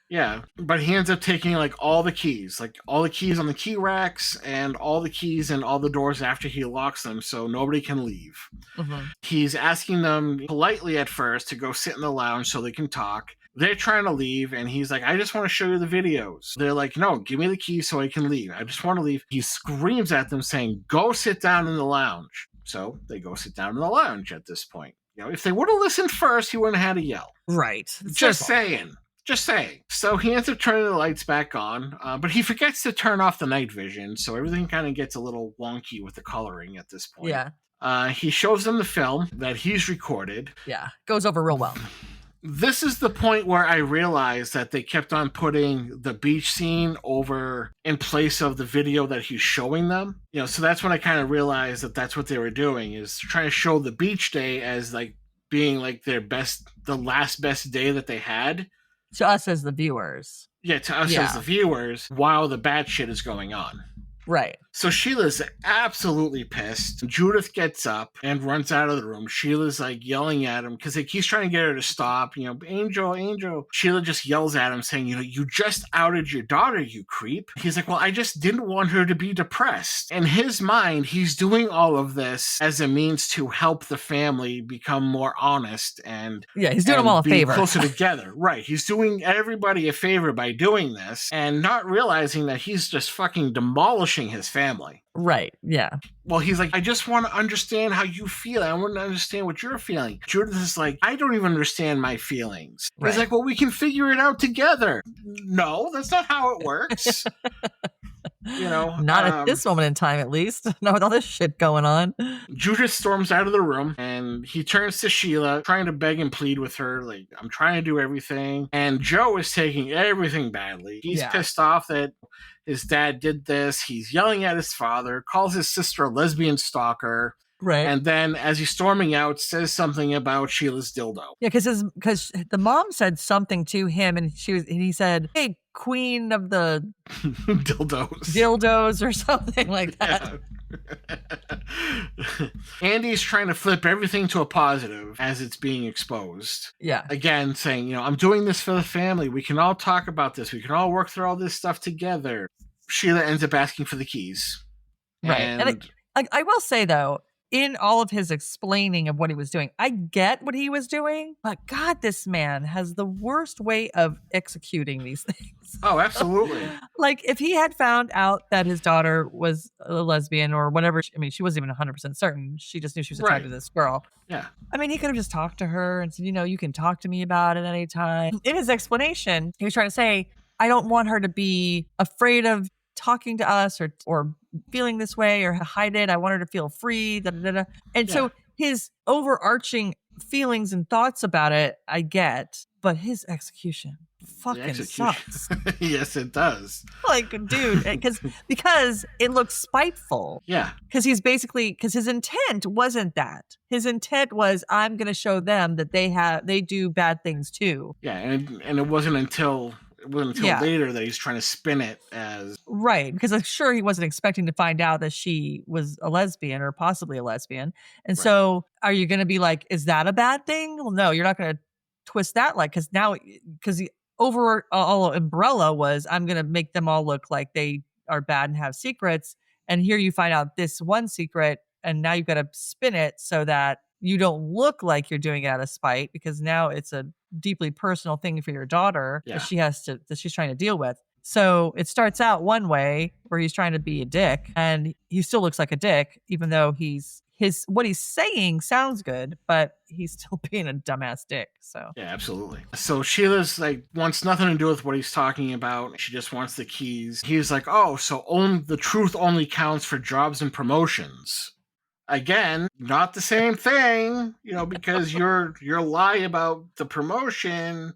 Yeah, but he ends up taking like all the keys on the key racks and all the keys and all the doors after he locks them so nobody can leave. Mm-hmm. He's asking them politely at first to go sit in the lounge so they can talk. They're trying to leave, and he's like, I just want to show you the videos. They're like, no, give me the keys so I can leave. I just want to leave. He screams at them saying, go sit down in the lounge. So they go sit down in the lounge at this point. If they would have listened first, he wouldn't have had to yell. Right. Just saying. So he ends up turning the lights back on, but he forgets to turn off the night vision, so everything kind of gets a little wonky with the coloring at this point. Yeah. He shows them the film that he's recorded. Yeah. Goes over real well. This is the point where I realized that they kept on putting the beach scene over in place of the video that he's showing them. So that's when I kind of realized that that's what they were doing, is trying to show the beach day as like being like the last best day that they had. To us as the viewers. Yeah, to us as the viewers, while the bad shit is going on. Right. So Sheila's absolutely pissed. Judith gets up and runs out of the room. Sheila's like yelling at him because he's trying to get her to stop. Angel. Sheila just yells at him saying, you just outed your daughter, you creep. He's like, well, I just didn't want her to be depressed. In his mind, he's doing all of this as a means to help the family become more honest and he's doing them all a favor. Closer together. Right. He's doing everybody a favor by doing this and not realizing that he's just fucking demolishing his family. Right. Yeah. Well, he's like, I just want to understand how you feel. I want to understand what you're feeling. Judith is like, I don't even understand my feelings. Right. He's like, well, we can figure it out together. No, that's not how it works. Not at this moment in time, at least. Not with all this shit going on. Judith storms out of the room and he turns to Sheila, trying to beg and plead with her, like, I'm trying to do everything. And Joe is taking everything badly. He's pissed off that his dad did this. He's yelling at his father, calls his sister a lesbian stalker. Right. And then as he's storming out, says something about Sheila's dildo. Yeah, because the mom said something to him and he said, hey, queen of the dildos or something like that. Yeah. Andy's trying to flip everything to a positive as it's being exposed. Yeah. Again, saying, I'm doing this for the family. We can all talk about this. We can all work through all this stuff together. Sheila ends up asking for the keys. Right. And I will say, though, in all of his explaining of what he was doing, I get what he was doing, but God, this man has the worst way of executing these things. Oh, absolutely. Like, if he had found out that his daughter was a lesbian or whatever, she wasn't even 100% certain. She just knew she was attracted to this girl. Yeah. I mean, he could have just talked to her and said, you can talk to me about it anytime. In his explanation, he was trying to say, I don't want her to be afraid of talking to us or feeling this way or hide it. I want her to feel free. And so his overarching feelings and thoughts about it, I get, but his execution fucking sucks. Yes, it does. Like, dude, because it looks spiteful. Yeah. Because his intent wasn't that. His intent was, I'm going to show them that they do bad things too. Yeah, and it wasn't until later that he's trying to spin it as... Right, because I'm sure he wasn't expecting to find out that she was a lesbian or possibly a lesbian. And so are you going to be like, is that a bad thing? Well, no, you're not going to twist that because the overall umbrella was, I'm going to make them all look like they are bad and have secrets. And here you find out this one secret, and now you've got to spin it so that you don't look like you're doing it out of spite, because now it's a deeply personal thing for your daughter that she's trying to deal with. So it starts out one way where he's trying to be a dick, and he still looks like a dick, even though what he's saying sounds good, but he's still being a dumbass dick. So yeah, absolutely. So Sheila's like wants nothing to do with what he's talking about. She just wants the keys. He's like, oh, so the truth only counts for jobs and promotions. Again, not the same thing, because your lie about the promotion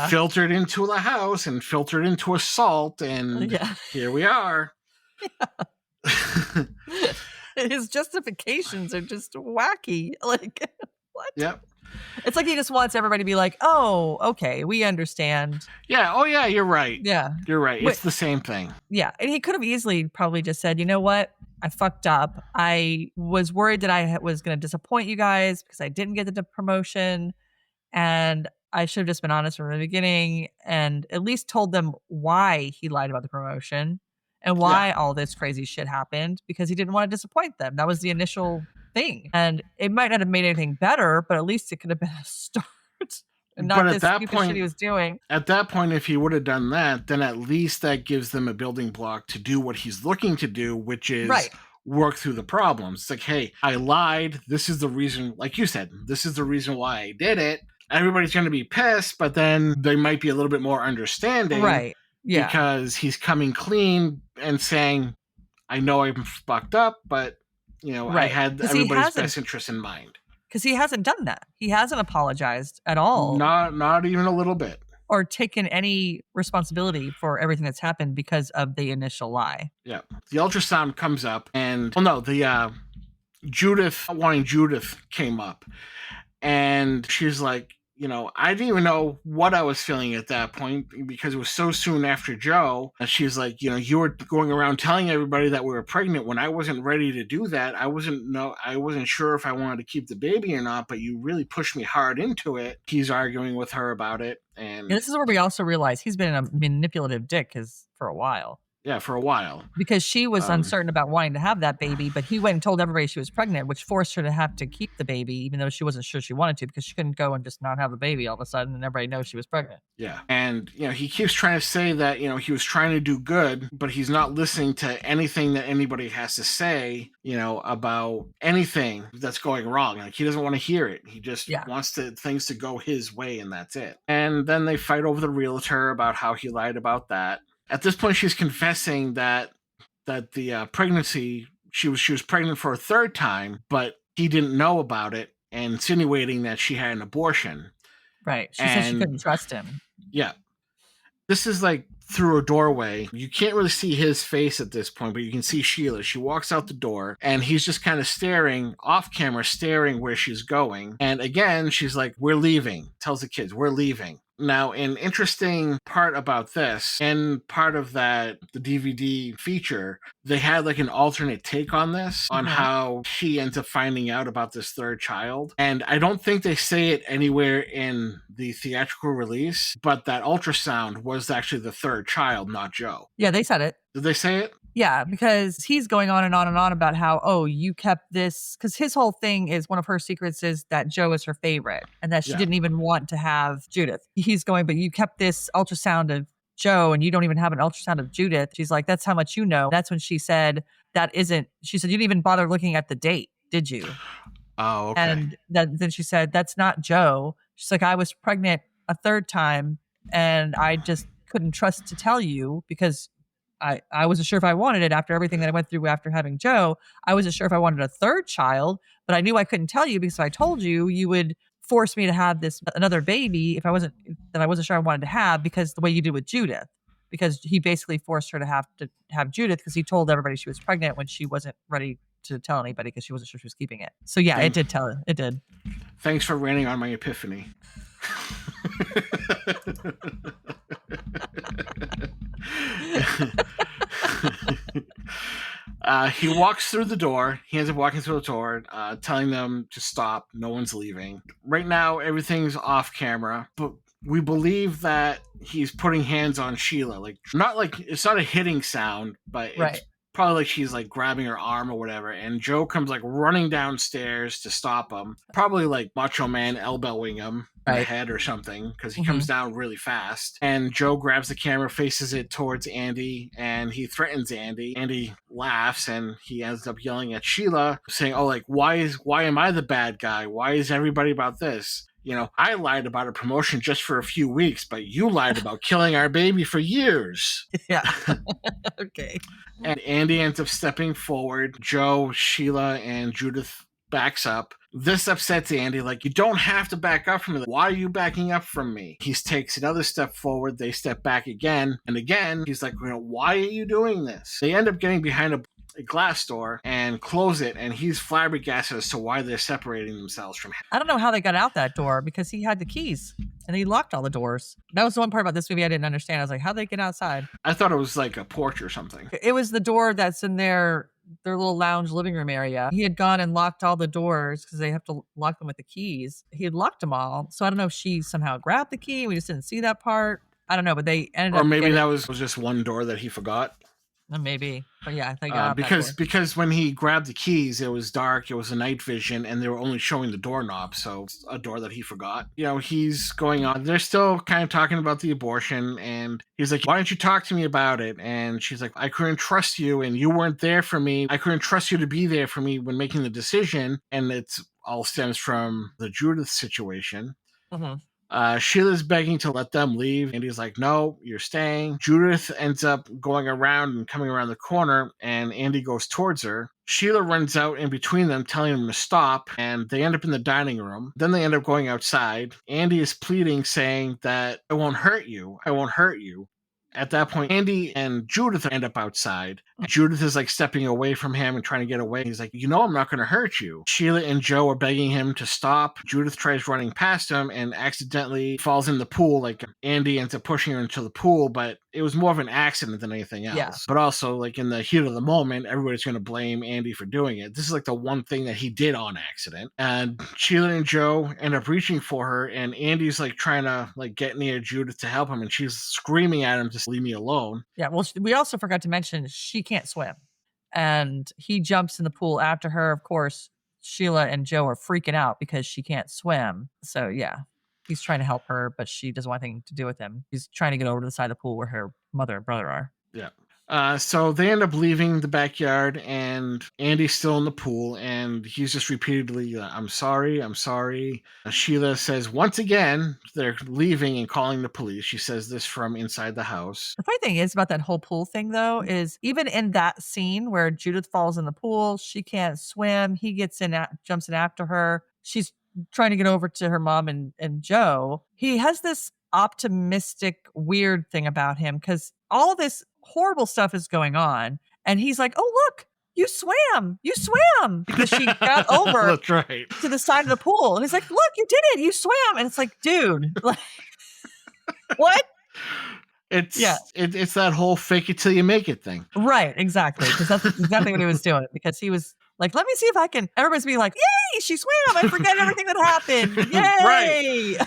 filtered into the house and filtered into assault, and here we are. Yeah. His justifications are just wacky. Like, what? Yep. It's like he just wants everybody to be like, oh, okay, we understand. Yeah. Oh, yeah, you're right. Yeah. You're right. It's the same thing. Yeah. And he could have easily probably just said, you know what? I fucked up. I was worried that I was going to disappoint you guys because I didn't get the promotion. And I should have just been honest from the beginning and at least told them why he lied about the promotion and why all this crazy shit happened, because he didn't want to disappoint them. That was the initial thing. And it might not have made anything better, but at least it could have been a start. And not this stupid shit he was doing. At that point, if he would have done that, then at least that gives them a building block to do what he's looking to do, which is work through the problems. It's like, hey, I lied. This is the reason, like you said, this is the reason why I did it. Everybody's going to be pissed, but then they might be a little bit more understanding. Right. Yeah. Because he's coming clean and saying, I know I'm fucked up, but, I had everybody's best interest in mind. Because he hasn't done that. He hasn't apologized at all. Not even a little bit. Or taken any responsibility for everything that's happened because of the initial lie. Yeah. The ultrasound comes up and, the Judith came up. And she's like, I didn't even know what I was feeling at that point because it was so soon after Joe. And she's like, you were going around telling everybody that we were pregnant when I wasn't ready to do that. I wasn't sure if I wanted to keep the baby or not, but you really pushed me hard into it. He's arguing with her about it. And this is where we also realize he's been a manipulative dick for a while. Yeah, for a while. Because she was uncertain about wanting to have that baby, but he went and told everybody she was pregnant, which forced her to have to keep the baby, even though she wasn't sure she wanted to, because she couldn't go and just not have the baby all of a sudden and everybody knows she was pregnant. Yeah. And, he keeps trying to say that, he was trying to do good, but he's not listening to anything that anybody has to say, about anything that's going wrong. Like, he doesn't want to hear it. He just wants things to go his way, and that's it. And then they fight over the realtor about how he lied about that. At this point, she's confessing that the pregnancy, she was pregnant for a third time, but he didn't know about it, and insinuating that she had an abortion. Right. She said she couldn't trust him. Yeah. This is like through a doorway. You can't really see his face at this point, but you can see Sheila. She walks out the door, and he's just kind of staring, off camera, staring where she's going. And again, she's like, "We're leaving." Tells the kids, "We're leaving." Now, an interesting part about this, and part of the DVD feature, they had like an alternate take on this, on how she ends up finding out about this third child. And I don't think they say it anywhere in the theatrical release, but that ultrasound was actually the third child, not Joe. Yeah, they said it. Did they say it? Yeah, because he's going on and on and on about how, you kept this, because his whole thing is, one of her secrets is that Joe is her favorite and that she didn't even want to have Judith. He's going, but you kept this ultrasound of Joe and you don't even have an ultrasound of Judith. She's like, that's how much you know. That's when she said, she said, you didn't even bother looking at the date, did you? Oh, okay. And then she said, that's not Joe. She's like, I was pregnant a third time and I just couldn't trust to tell you because I wasn't sure if I wanted it after everything that I went through after having Joe. I wasn't sure if I wanted a third child, but I knew I couldn't tell you because if I told you, you would force me to have another baby I wasn't sure I wanted to have, because the way you did with Judith, because he basically forced her to have Judith because he told everybody she was pregnant when she wasn't ready to tell anybody because she wasn't sure she was keeping it. So yeah, it did. Thanks for raining on my epiphany. He walks through the door. He ends up walking through the door, telling them to stop. No one's leaving. Right now, everything's off camera, but we believe that he's putting hands on Sheila. Like, it's not a hitting sound, but it's probably like she's like grabbing her arm or whatever. And Joe comes like running downstairs to stop him. Probably like Macho Man elbowing him in the head or something, because he comes down really fast. And Joe grabs the camera, faces it towards Andy, and he threatens Andy. Andy laughs, and he ends up yelling at Sheila, saying, "Oh, like, why am I the bad guy? Why is everybody about this? I lied about a promotion just for a few weeks, but you lied about killing our baby for years." Yeah. Okay. And Andy ends up stepping forward. Joe, Sheila, and Judith backs up. This upsets Andy. Like, you don't have to back up from me. Why are you backing up from me? He takes another step forward. They step back again. And again, he's like, why are you doing this? They end up getting behind a glass door and close it, and he's flabbergasted as to why they're separating themselves from him. I don't know how they got out that door, because he had the keys and he locked all the doors. That was the one part about this movie I didn't understand. I was like, how'd they get outside? I thought it was like a porch or something. It was the door that's in their little lounge living room area. He had gone and locked all the doors because they have to lock them with the keys. He had locked them all. So I don't know if she somehow grabbed the key. We just didn't see that part. I don't know, but they ended up. Or maybe that was just one door that he forgot. Maybe, but yeah, I think because when he grabbed the keys, it was dark, it was a night vision, and they were only showing the doorknob, so it's a door that he forgot. He's going on. They're still kind of talking about the abortion, and he's like, "Why don't you talk to me about it?" And she's like, "I couldn't trust you, and you weren't there for me. I couldn't trust you to be there for me when making the decision." And it's all stems from the Judith situation. Mm-hmm. Sheila's begging to let them leave. Andy's like, no, you're staying. Judith ends up going around and coming around the corner, and Andy goes towards her. Sheila runs out in between them, telling them to stop, and they end up in the dining room. Then they end up going outside. Andy is pleading, saying that, I won't hurt you. I won't hurt you. At that point, Andy and Judith end up outside. Judith is like stepping away from him and trying to get away. He's like, I'm not going to hurt you. Sheila and Joe are begging him to stop. Judith tries running past him and accidentally falls in the pool. Like Andy ends up pushing her into the pool, but it was more of an accident than anything else. Yeah. But also, like in the heat of the moment, everybody's going to blame Andy for doing it. This is like the one thing that he did on accident. And Sheila and Joe end up reaching for her, and Andy's like trying to like get near Judith to help him, and she's screaming at him to leave me alone. Yeah, well, we also forgot to mention she can't swim, and he jumps in the pool after her. Of course, Sheila and Joe are freaking out because she can't swim. So yeah, he's trying to help her, but she doesn't want anything to do with him. He's trying to get over to the side of the pool where her mother and brother are. Yeah. So they end up leaving the backyard, and Andy's still in the pool, and he's just repeatedly, I'm sorry, I'm sorry. Sheila says, once again, they're leaving and calling the police. She says this from inside the house. The funny thing is about that whole pool thing, though, is even in that scene where Judith falls in the pool, she can't swim. He gets in, jumps in after her. She's trying to get over to her mom and Joe. He has this optimistic, weird thing about him because all this horrible stuff is going on, and he's like, oh look, you swam because she got over That's right. to the side of the pool, and he's like, look, you did it, you swam. And it's like, dude, like, what? It's that whole fake it till you make it thing. Right, exactly, because that's exactly what he was doing, because he was like, let me see if I can. Everybody's being like, yay, she swam, I forget everything that happened, yay. Right.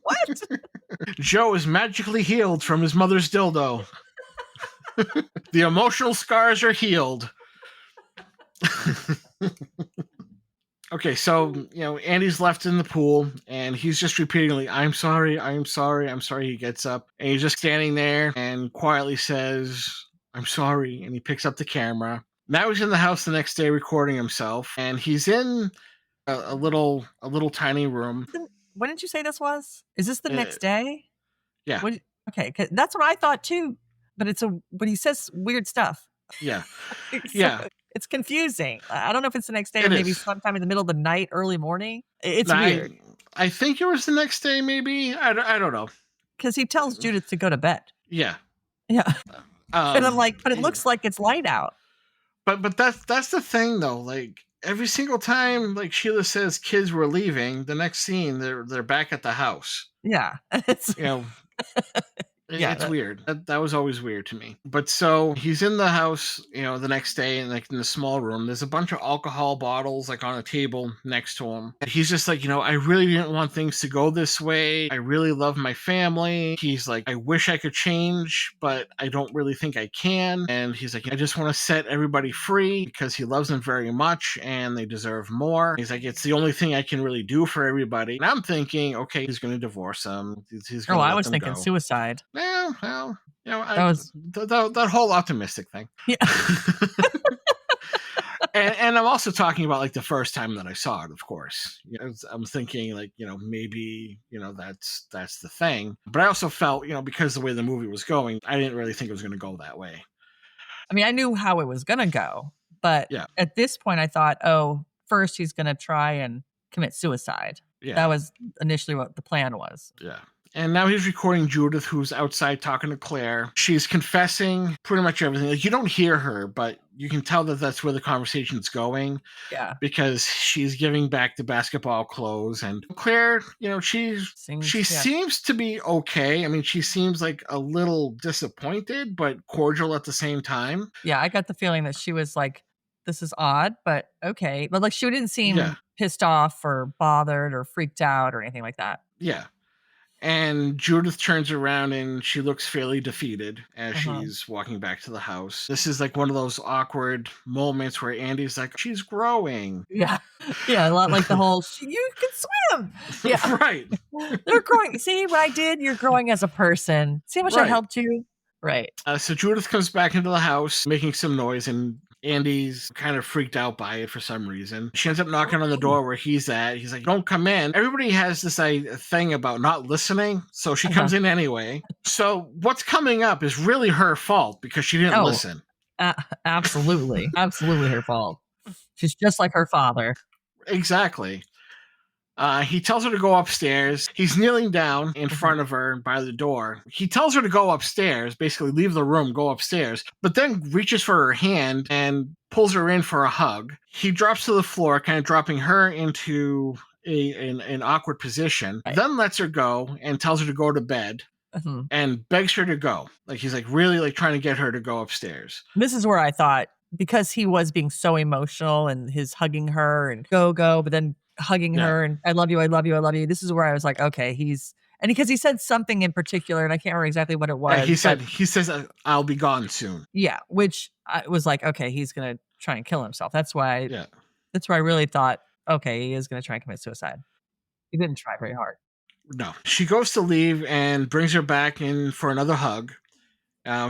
What? Joe is magically healed from his mother's dildo. The emotional scars are healed. Okay, so, Andy's left in the pool, and he's just repeatedly, I'm sorry, I'm sorry, I'm sorry. He gets up, and he's just standing there and quietly says, I'm sorry, and he picks up the camera. Now he's in the house the next day recording himself, and he's in a little tiny room. When did you say this was? Is this the next day? Yeah. Okay, 'cause that's what I thought too. But he says weird stuff. Yeah. So Yeah. It's confusing. I don't know if it's the next day It or maybe is. sometime in the middle of the night, early morning. It's weird. I think it was the next day, maybe. I don't know. Because he tells Judith to go to bed. Yeah. Yeah. And I'm like, but it looks like it's light out. But that's the thing though. Like every single time, like Sheila says, kids were leaving. The next scene, they're back at the house. Yeah. It's weird. That was always weird to me. But so he's in the house, the next day, and like in the small room, there's a bunch of alcohol bottles like on a table next to him. And he's just like, I really didn't want things to go this way. I really love my family. He's like, I wish I could change, but I don't really think I can. And he's like, I just want to set everybody free because he loves them very much and they deserve more. He's like, it's the only thing I can really do for everybody. And I'm thinking, okay, he's going to divorce them. He's going to I was thinking suicide. Well, that that whole optimistic thing. Yeah. and I'm also talking about like the first time that I saw it, of course. I'm thinking like, maybe, that's the thing. But I also felt, because the way the movie was going, I didn't really think it was going to go that way. I mean, I knew how it was going to go, but at this point I thought, first he's going to try and commit suicide. Yeah. That was initially what the plan was. Yeah. And now he's recording Judith, who's outside talking to Claire. She's confessing pretty much everything. Like, you don't hear her, but you can tell that that's where the conversation's going. Yeah. Because she's giving back the basketball clothes. And Claire, she seems to be okay. I mean, she seems like a little disappointed, but cordial at the same time. Yeah, I got the feeling that she was like, this is odd, but okay. But like, she didn't seem pissed off or bothered or freaked out or anything like that. Yeah. And Judith turns around and she looks fairly defeated as she's walking back to the house. This is like one of those awkward moments where Andy's like, she's growing. Yeah. Yeah, a lot like the whole, you can swim. Yeah. Right. They're growing. See what I did? You're growing as a person. See how much I helped you? Right. So Judith comes back into the house making some noise, and Andy's kind of freaked out by it for some reason. She ends up knocking on the door where he's at. He's like, don't come in. Everybody has this thing about not listening, so she comes in anyway. So what's coming up is really her fault because she didn't listen. Absolutely. Absolutely her fault. She's just like her father. Exactly. He tells her to go upstairs. He's kneeling down in front of her by the door. He tells her to go upstairs, basically leave the room, go upstairs, but then reaches for her hand and pulls her in for a hug. He drops to the floor, kind of dropping her into an awkward position, then lets her go and tells her to go to bed. And begs her to go. Like, he's like really like trying to get her to go upstairs. This is where I thought, because he was being so emotional and his hugging her and go, but then hugging her and I love you, I love you, I love you. This is where I was like, okay, because he said something in particular and I can't remember exactly what it was. He says, I'll be gone soon. Yeah. Which I was like, okay, he's going to try and kill himself. That's why I really thought, okay, he is going to try and commit suicide. He didn't try very hard. No. She goes to leave and brings her back in for another hug.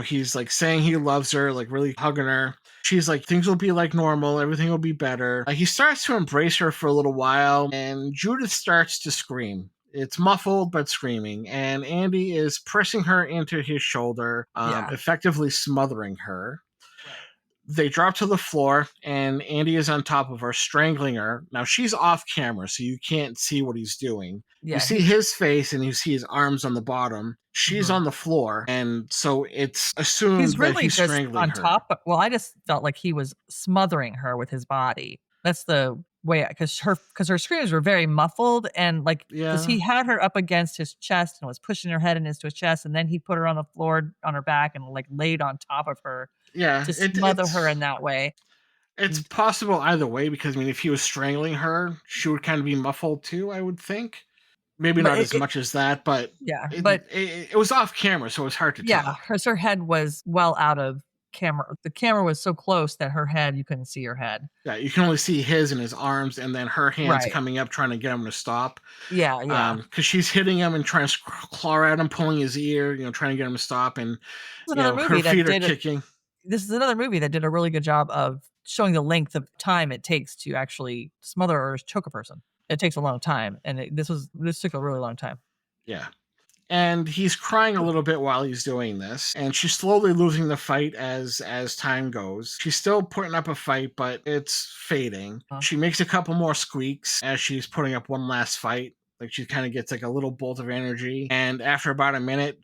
He's like saying he loves her, like really hugging her. She's like, things will be like normal. Everything will be better. He starts to embrace her for a little while and Judith starts to scream. It's muffled, but screaming. And Andy is pressing her into his shoulder, effectively smothering her. They drop to the floor, and Andy is on top of her, strangling her. Now, she's off camera, so you can't see what he's doing. Yeah, you see his face, and you see his arms on the bottom. She's on the floor, and so it's assumed he's really that he's just strangling on her. top. Well, I just felt like he was smothering her with his body. That's the way, because her screams were very muffled, and like, because he had her up against his chest and was pushing her head into his chest, and then he put her on the floor on her back and like laid on top of her. To smother her in that way. It's possible either way, because I mean, if he was strangling her, she would kind of be muffled too, I would think. Maybe not as much as that, but it was off camera, so it was hard to tell. Because her head was well out of camera. The camera was so close that her head, you couldn't see her head. Yeah, you can only see his and his arms, and then her hands coming up trying to get him to stop. Because she's hitting him and trying to claw at him, pulling his ear, trying to get him to stop, and her feet are kicking. This is another movie that did a really good job of showing the length of time it takes to actually smother or choke a person. It takes a long time, and this took a really long time. Yeah. And he's crying a little bit while he's doing this, and she's slowly losing the fight as time goes. She's still putting up a fight, but it's fading. She makes a couple more squeaks as she's putting up one last fight. Like, she kind of gets like a little bolt of energy, and after about a minute,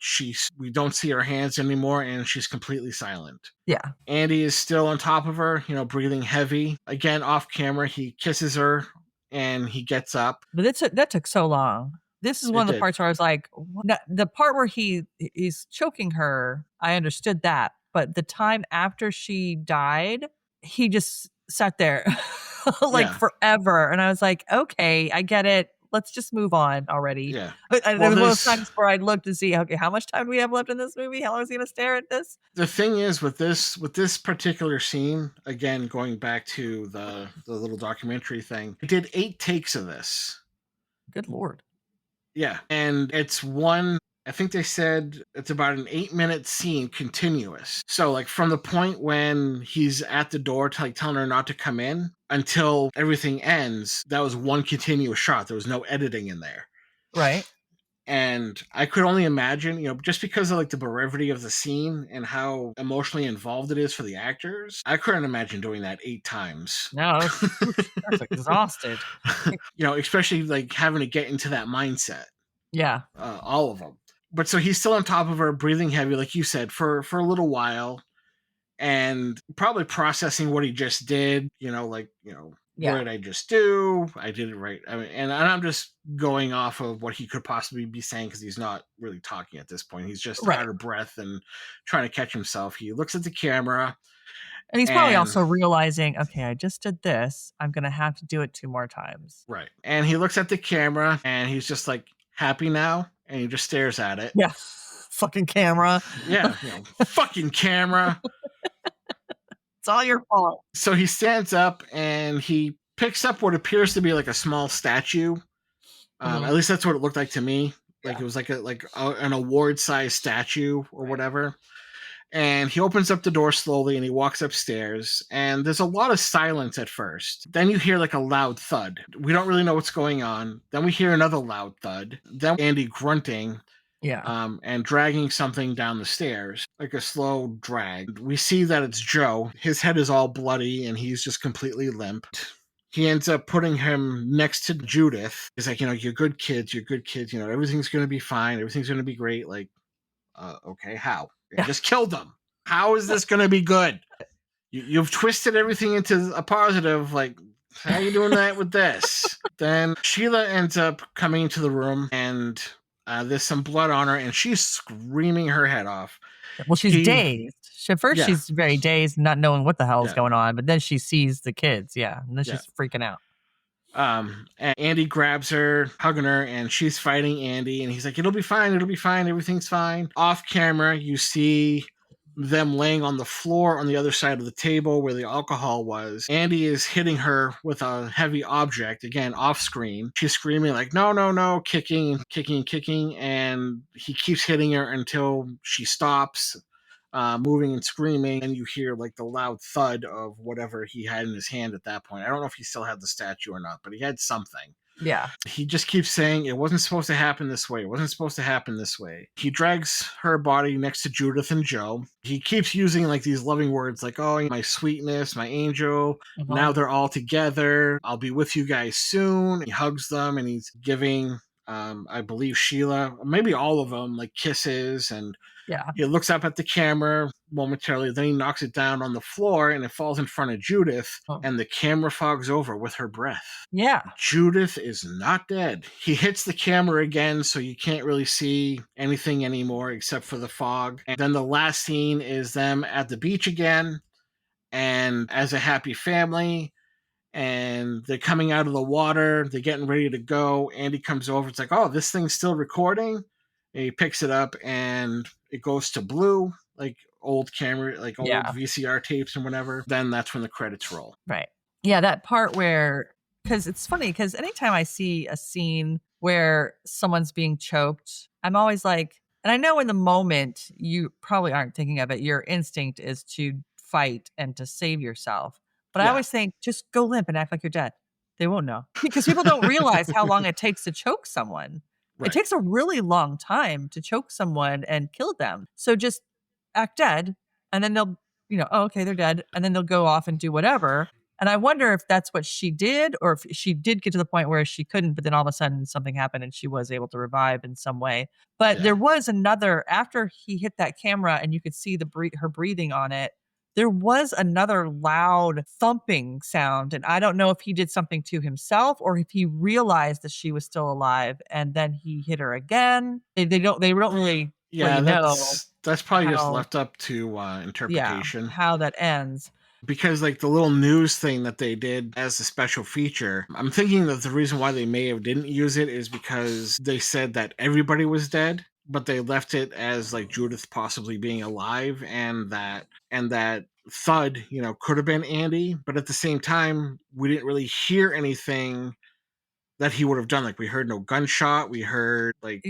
we don't see her hands anymore, and she's completely silent. Yeah. Andy is still on top of her, breathing heavy. Again, off camera, he kisses her, and he gets up. But that took so long. This is one of the parts where I was like, the part where he's choking her, I understood that. But the time after she died, he just sat there forever. And I was like, okay, I get it. Let's just move on already. Yeah. There was one of those times where I looked to see, okay, how much time do we have left in this movie? How long is he going to stare at this? The thing is with this particular scene, again, going back to the little documentary thing, I did 8 takes of this. Good Lord. Yeah. And I think they said it's about an 8-minute scene continuous. So like from the point when he's at the door telling her not to come in until everything ends, that was one continuous shot. There was no editing in there. Right. And I could only imagine, just because of like the brevity of the scene and how emotionally involved it is for the actors, I couldn't imagine doing that 8 times. No, that's exhausted. Especially like having to get into that mindset. Yeah. All of them. But so he's still on top of her, breathing heavy, like you said, for a little while, and probably processing what he just did. What did I just do? I did it right. I mean, and I'm just going off of what he could possibly be saying, because he's not really talking at this point. He's just out of breath and trying to catch himself. He looks at the camera. And he's probably also realizing, okay, I just did this. I'm going to have to do it 2 more times. Right. And he looks at the camera and he's just like, happy now? And he just stares at it. Yeah. Fucking camera. Yeah. Fucking camera. It's all your fault. So he stands up and he picks up what appears to be like a small statue. At least that's what it looked like to me. Like it was like an award-sized statue or whatever. And he opens up the door slowly and he walks upstairs. And there's a lot of silence at first. Then you hear like a loud thud. We don't really know what's going on. Then we hear another loud thud. Then Andy grunting. Yeah. And dragging something down the stairs, like a slow drag. We see that it's Joe. His head is all bloody and he's just completely limp. He ends up putting him next to Judith. He's like, you're good kids, everything's going to be fine. Everything's going to be great. Like, okay, how? You just killed them. How is this going to be good? You've twisted everything into a positive. Like, how are you doing that with this? Then Sheila ends up coming into the room and there's some blood on her and she's screaming her head off. Well, she's dazed. At first, she's very dazed, not knowing what the hell is going on. But then she sees the kids. Yeah. And then she's freaking out. And Andy grabs her, hugging her, and she's fighting Andy. And he's like, it'll be fine. It'll be fine. Everything's fine. Off camera, you see them laying on the floor on the other side of the table where the alcohol was. Andy is hitting her with a heavy object, again, off screen. She's screaming like, no, no, no, kicking, kicking, kicking. And he keeps hitting her until she stops moving and screaming. And you hear like the loud thud of whatever he had in his hand at that point. I don't know if he still had the statue or not, but he had something. Yeah. He just keeps saying it wasn't supposed to happen this way. It wasn't supposed to happen this way. He drags her body next to Judith and Joe. He keeps using like these loving words like, oh, my sweetness, my angel. Now they're all together. I'll be with you guys soon. He hugs them and he's giving, I believe, Sheila, maybe all of them, like kisses. And he looks up at the camera momentarily. Then he knocks it down on the floor and it falls in front of Judith. And the camera fogs over with her breath. Yeah. Judith is not dead. He hits the camera again, so you can't really see anything anymore except for the fog. And then the last scene is them at the beach again and as a happy family. And they're coming out of the water. They're getting ready to go. Andy comes over. It's like, oh, this thing's still recording. And he picks it up and it goes to blue, like old camera, like old VCR tapes and whatever. Then that's when the credits roll. Right. Yeah, that part where, because it's funny, because anytime I see a scene where someone's being choked, I'm always like, and I know in the moment you probably aren't thinking of it, your instinct is to fight and to save yourself. But I always think, just go limp and act like you're dead. They won't know. Because people don't realize how long it takes to choke someone. Right. It takes a really long time to choke someone and kill them. So just act dead, and then they'll, oh, okay, they're dead. And then they'll go off and do whatever. And I wonder if that's what she did, or if she did get to the point where she couldn't, but then all of a sudden something happened and she was able to revive in some way. But there was another, after he hit that camera and you could see her breathing on it, there was another loud thumping sound. And I don't know if he did something to himself or if he realized that she was still alive and then he hit her again. They don't really know. That's probably just left up to interpretation. Yeah, how that ends. Because like the little news thing that they did as a special feature, I'm thinking that the reason why they may have didn't use it is because they said that everybody was dead, but they left it as like Judith possibly being alive, and that thud, could have been Andy. But at the same time, we didn't really hear anything that he would have done. Like we heard no gunshot. We heard like,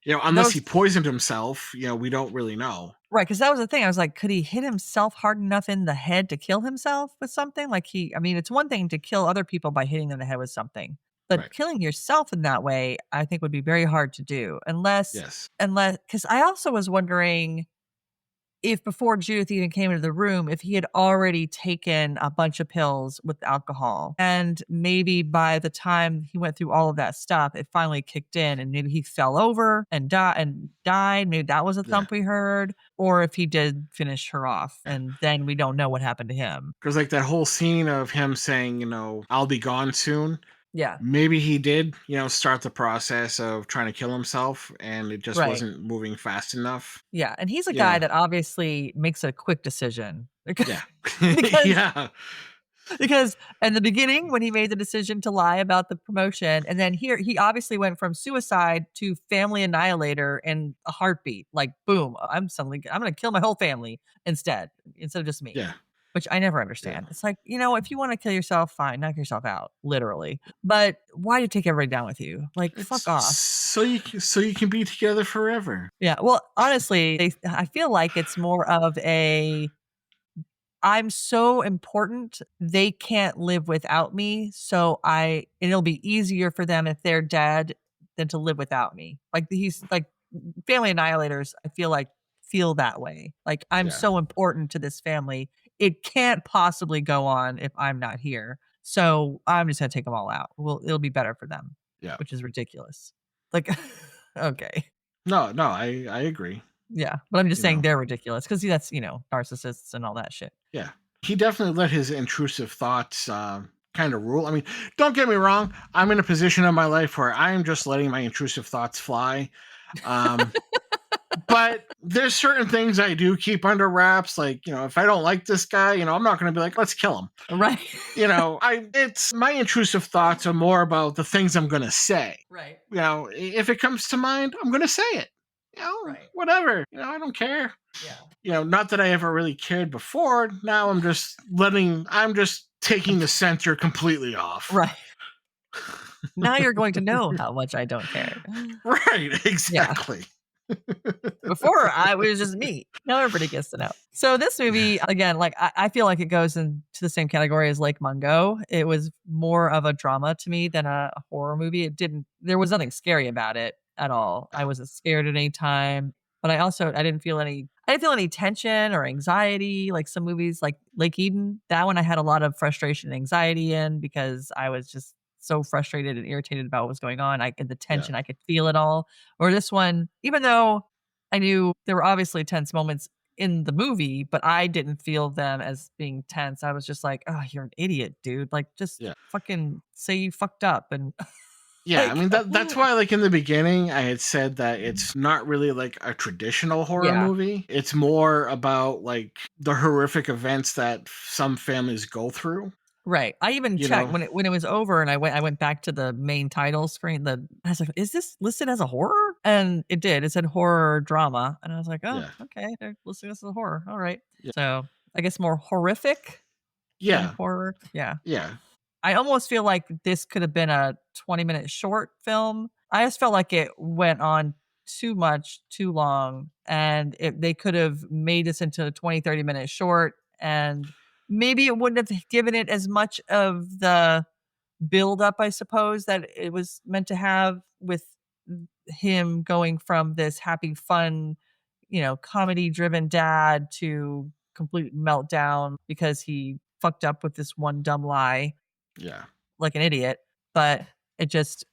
unless he poisoned himself, we don't really know. Right, because that was the thing. I was like, could he hit himself hard enough in the head to kill himself with something? Like it's one thing to kill other people by hitting them in the head with something. But killing yourself in that way, I think would be very hard to do. Unless, because I also was wondering if before Judith even came into the room, if he had already taken a bunch of pills with alcohol. And maybe by the time he went through all of that stuff, it finally kicked in and maybe he fell over and died. Maybe that was a thump we heard. Or if he did finish her off and then we don't know what happened to him. Because like that whole scene of him saying, I'll be gone soon. Yeah. Maybe he did, start the process of trying to kill himself and it just wasn't moving fast enough. Yeah. And he's a guy that obviously makes a quick decision. Yeah. Because in the beginning, when he made the decision to lie about the promotion, and then here he obviously went from suicide to family annihilator in a heartbeat. Like, boom, I'm going to kill my whole family instead of just me. Yeah. which I never Yeah. understand. It's like, if you want to kill yourself, fine, knock yourself out, literally. But why do you take everybody down with you? Like, fuck It's off. so you can be together forever. Yeah. Well, honestly, I feel like it's more of I'm so important, they can't live without me. So it'll be easier for them if they're dead than to live without me. Like he's like family annihilators, I feel like feel that way. Like I'm Yeah. so important to this family. It can't possibly go on if I'm not here. So I'm just gonna take them all out. Well, it'll be better for them, Yeah. which is ridiculous. Like, okay. No, I agree. Yeah. But I'm just You saying know. they're ridiculous because that's, narcissists and all that shit. Yeah. He definitely let his intrusive thoughts kind of rule. I mean, don't get me wrong. I'm in a position in my life where I'm just letting my intrusive thoughts fly. Um, but there's certain things I do keep under wraps. Like, if I don't like this guy, I'm not going to be like, let's kill him. Right. It's my intrusive thoughts are more about the things I'm going to say. Right. If it comes to mind, I'm going to say it. Right. Whatever. I don't care. Yeah. Not that I ever really cared before. Now I'm just taking the center completely off. Right. Now you're going to know how much I don't care. Right, exactly. Before, I was just me. Now everybody gets to know. So this movie, again, like I feel like it goes into the same category as Lake Mungo. It was more of a drama to me than a horror movie. There was nothing scary about it at all. I wasn't scared at any time, but I didn't feel any tension or anxiety like some movies like Lake Eden. That one I had a lot of frustration and anxiety in because I was just so frustrated and irritated about what was going on. The tension, Yeah. I could feel it all. Or this one, even though I knew there were obviously tense moments in the movie, but I didn't feel them as being tense. I was just like, "Oh, you're an idiot, dude. Like, just Yeah. fucking say you fucked up." And Yeah, I mean that's why, like, in the beginning I had said that it's not really like a traditional horror yeah, movie. It's more about like the horrific events that some families go through. right. I even You checked know? when it was over, and I went back to the main title screen. I was like, "Is this listed as a horror?" And it did. It said horror drama, and I was like, "Oh, Yeah. okay. They're listing this as a horror. All right." Yeah. So I guess more horrific than Yeah. horror. Yeah. Yeah. I almost feel like this could have been a 20-minute short film. I just felt like it went on too much, too long, and they could have made this into a 20-30-minute short, and maybe it wouldn't have given it as much of the build up, I suppose, that it was meant to have with him going from this happy, fun, comedy driven dad to complete meltdown because he fucked up with this one dumb lie Yeah. like an idiot. But it just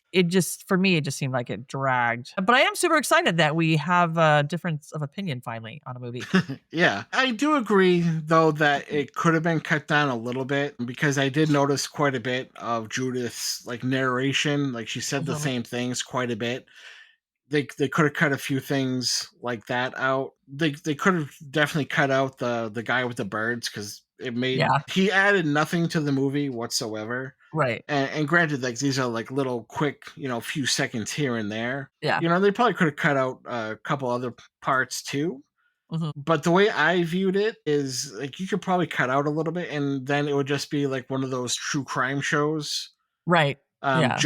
for me, it just seemed like it dragged. But I am super excited that we have a difference of opinion finally on a movie. Yeah. I do agree though that it could have been cut down a little bit because I did notice quite a bit of Judith's like narration. Like she said the Mhm. same things quite a bit. They could have cut a few things like that out. They could have definitely cut out the guy with the birds because Yeah, he added nothing to the movie whatsoever. right. And granted, like these are like little quick, few seconds here and there. Yeah. They probably could have cut out a couple other parts too. Mhm. But the way I viewed it is like you could probably cut out a little bit, and then it would just be like one of those true crime shows. Right. Yeah.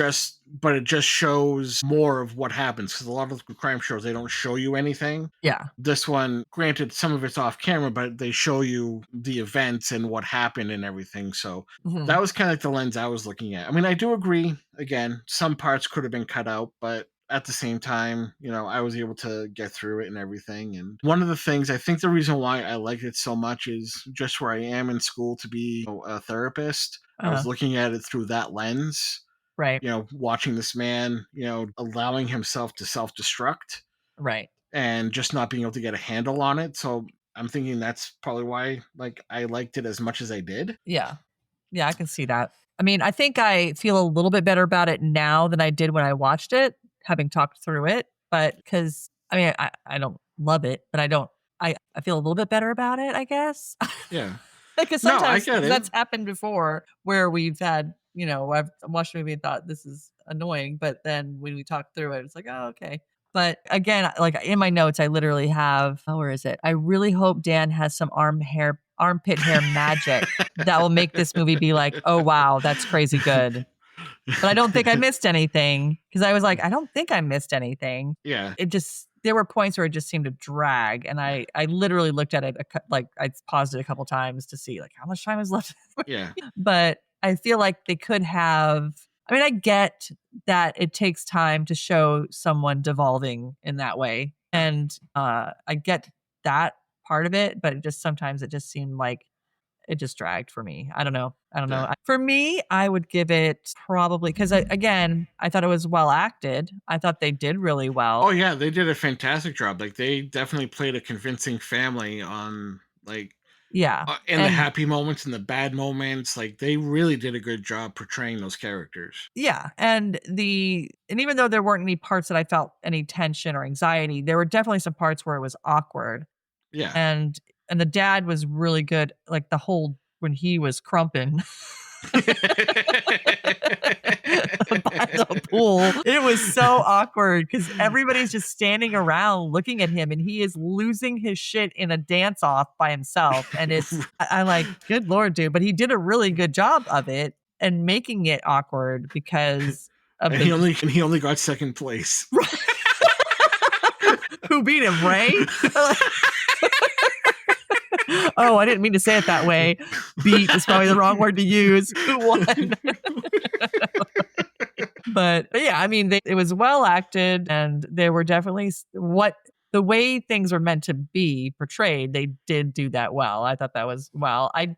But it just shows more of what happens because a lot of the crime shows they don't show you anything. Yeah. This one, granted, some of it's off camera, but they show you the events and what happened and everything. So Mhm. that was kind of like the lens I was looking at. I mean, I do agree. Again, some parts could have been cut out, but at the same time, I was able to get through it and everything. And one of the things I think the reason why I liked it so much is just where I am in school to be a therapist. I was Uh-huh. looking at it through that lens, Right. watching this man, allowing himself to self destruct Right. and just not being able to get a handle on it. So I'm thinking that's probably why like I liked it as much as I did. Yeah. Yeah, I can see that. I mean, I think I feel a little bit better about it now than I did when I watched it, having talked through it. But because I mean, I don't love it, but I feel a little bit better about it, I guess. Yeah. Because No, I sometimes get it. that's happened before where we've had, I've watched a movie and thought this is annoying, but then when we talk through it, it's like, oh, okay. But again, like in my notes, I literally have, where is it? I really hope Dan has some armpit hair magic that will make this movie be like, oh, wow, that's crazy good. But I don't think I missed anything because I was like, I don't think I missed anything. Yeah. There were points where it just seemed to drag. And I literally looked at it, like I paused it a couple times to see like how much time is left. Yeah. But I feel like they could have, I mean, I get that it takes time to show someone devolving in that way. And I get that part of it, but sometimes it just seemed like it just dragged for me. I don't know. For me, I would give it probably, because again, I thought it was well acted. I thought they did really well. Oh yeah, they did a fantastic job. Like they definitely played a convincing family on like in the happy moments and the bad moments. Like they really did a good job portraying those characters. Yeah, and even though there weren't any parts that I felt any tension or anxiety, there were definitely some parts where it was awkward. Yeah, and the dad was really good. Like the whole when he was crumping by the pool, it was so awkward because everybody's just standing around looking at him and he is losing his shit in a dance off by himself. And I'm like, good Lord, dude. But he did a really good job of it and making it awkward because of he only got second place. Who beat him, Ray? Oh, I didn't mean to say it that way. Beat is probably the wrong word to use. Who won? But yeah, I mean, it was well acted, and they were definitely the way things were meant to be portrayed. They did do that well. I thought that was well. I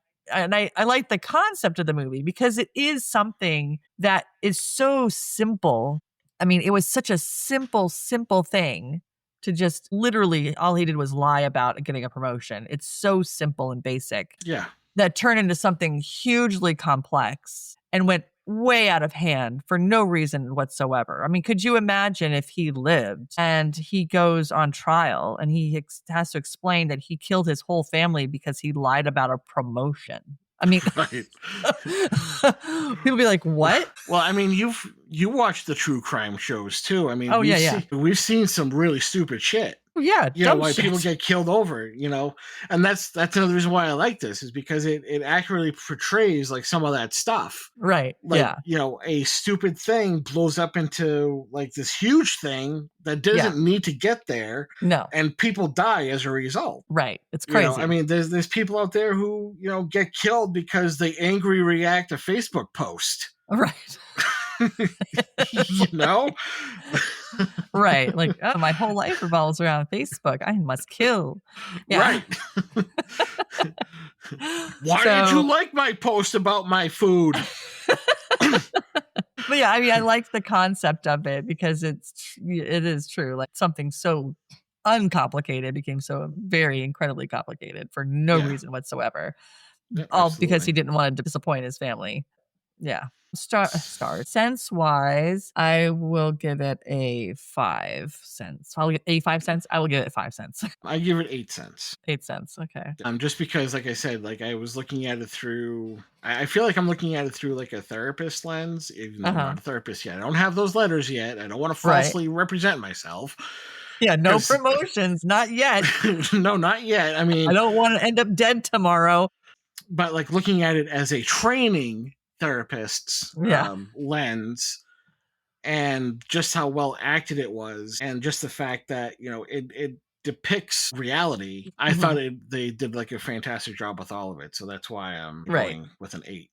like the concept of the movie because it is something that is so simple. I mean, it was such a simple thing. To just literally all he did was lie about getting a promotion. It's so simple and basic. Yeah. That turned into something hugely complex and went way out of hand for no reason whatsoever. I mean, could you imagine if he lived and he goes on trial and he has to explain that he killed his whole family because he lied about a promotion? I mean, right. People be like, what? Well, I mean, you watch the true crime shows too. I mean, we've seen some really stupid shit. Yeah, why people get killed over, and that's another reason why I like this is because it accurately portrays like some of that stuff. Right. Like, a stupid thing blows up into like this huge thing that doesn't need to get there. No. And people die as a result. Right. It's crazy. I mean, there's people out there who, get killed because they angry react to Facebook post. Right. Right. Like, oh, my whole life revolves around Facebook. I must kill. Yeah. Right. Why did you like my post about my food? But yeah, I mean, I like the concept of it because it is true. Like something so uncomplicated became so very incredibly complicated for no reason whatsoever. Yeah, all because he didn't want to disappoint his family. Yeah. Stars. Sense wise, I will give it a 5 cents. I'll get 85 cents. I will give it 5 cents. I give it 8 cents. 8 cents. Okay. Just because, like I said, like I was looking at it through. I feel like I'm looking at it through like a therapist lens. Even though I'm not a therapist yet, I don't have those letters yet. I don't want to falsely represent myself. Yeah, no promotions, not yet. No, not yet. I mean, I don't want to end up dead tomorrow. But like looking at it as a training therapist's lens, and just how well acted it was, and just the fact that it depicts reality. I thought they did like a fantastic job with all of it, so that's why I'm going with an 8.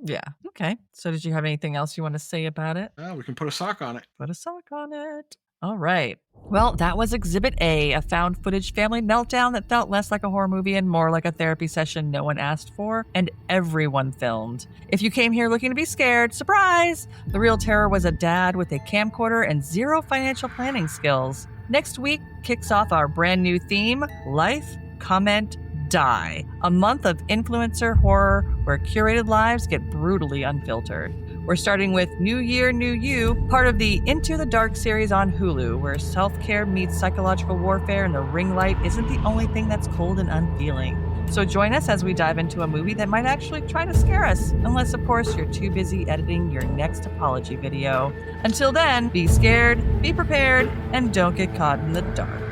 Yeah. Okay. So did you have anything else you want to say about it? We can put a sock on it. Put a sock on it. All right. Well, that was Exhibit A, a found footage family meltdown that felt less like a horror movie and more like a therapy session no one asked for and everyone filmed. If you came here looking to be scared, surprise! The real terror was a dad with a camcorder and zero financial planning skills. Next week kicks off our brand new theme, Life, Comment, Die, a month of influencer horror where curated lives get brutally unfiltered. We're starting with New Year, New You, part of the Into the Dark series on Hulu, where self-care meets psychological warfare and the ring light isn't the only thing that's cold and unfeeling. So join us as we dive into a movie that might actually try to scare us, unless, of course, you're too busy editing your next apology video. Until then, be scared, be prepared, and don't get caught in the dark.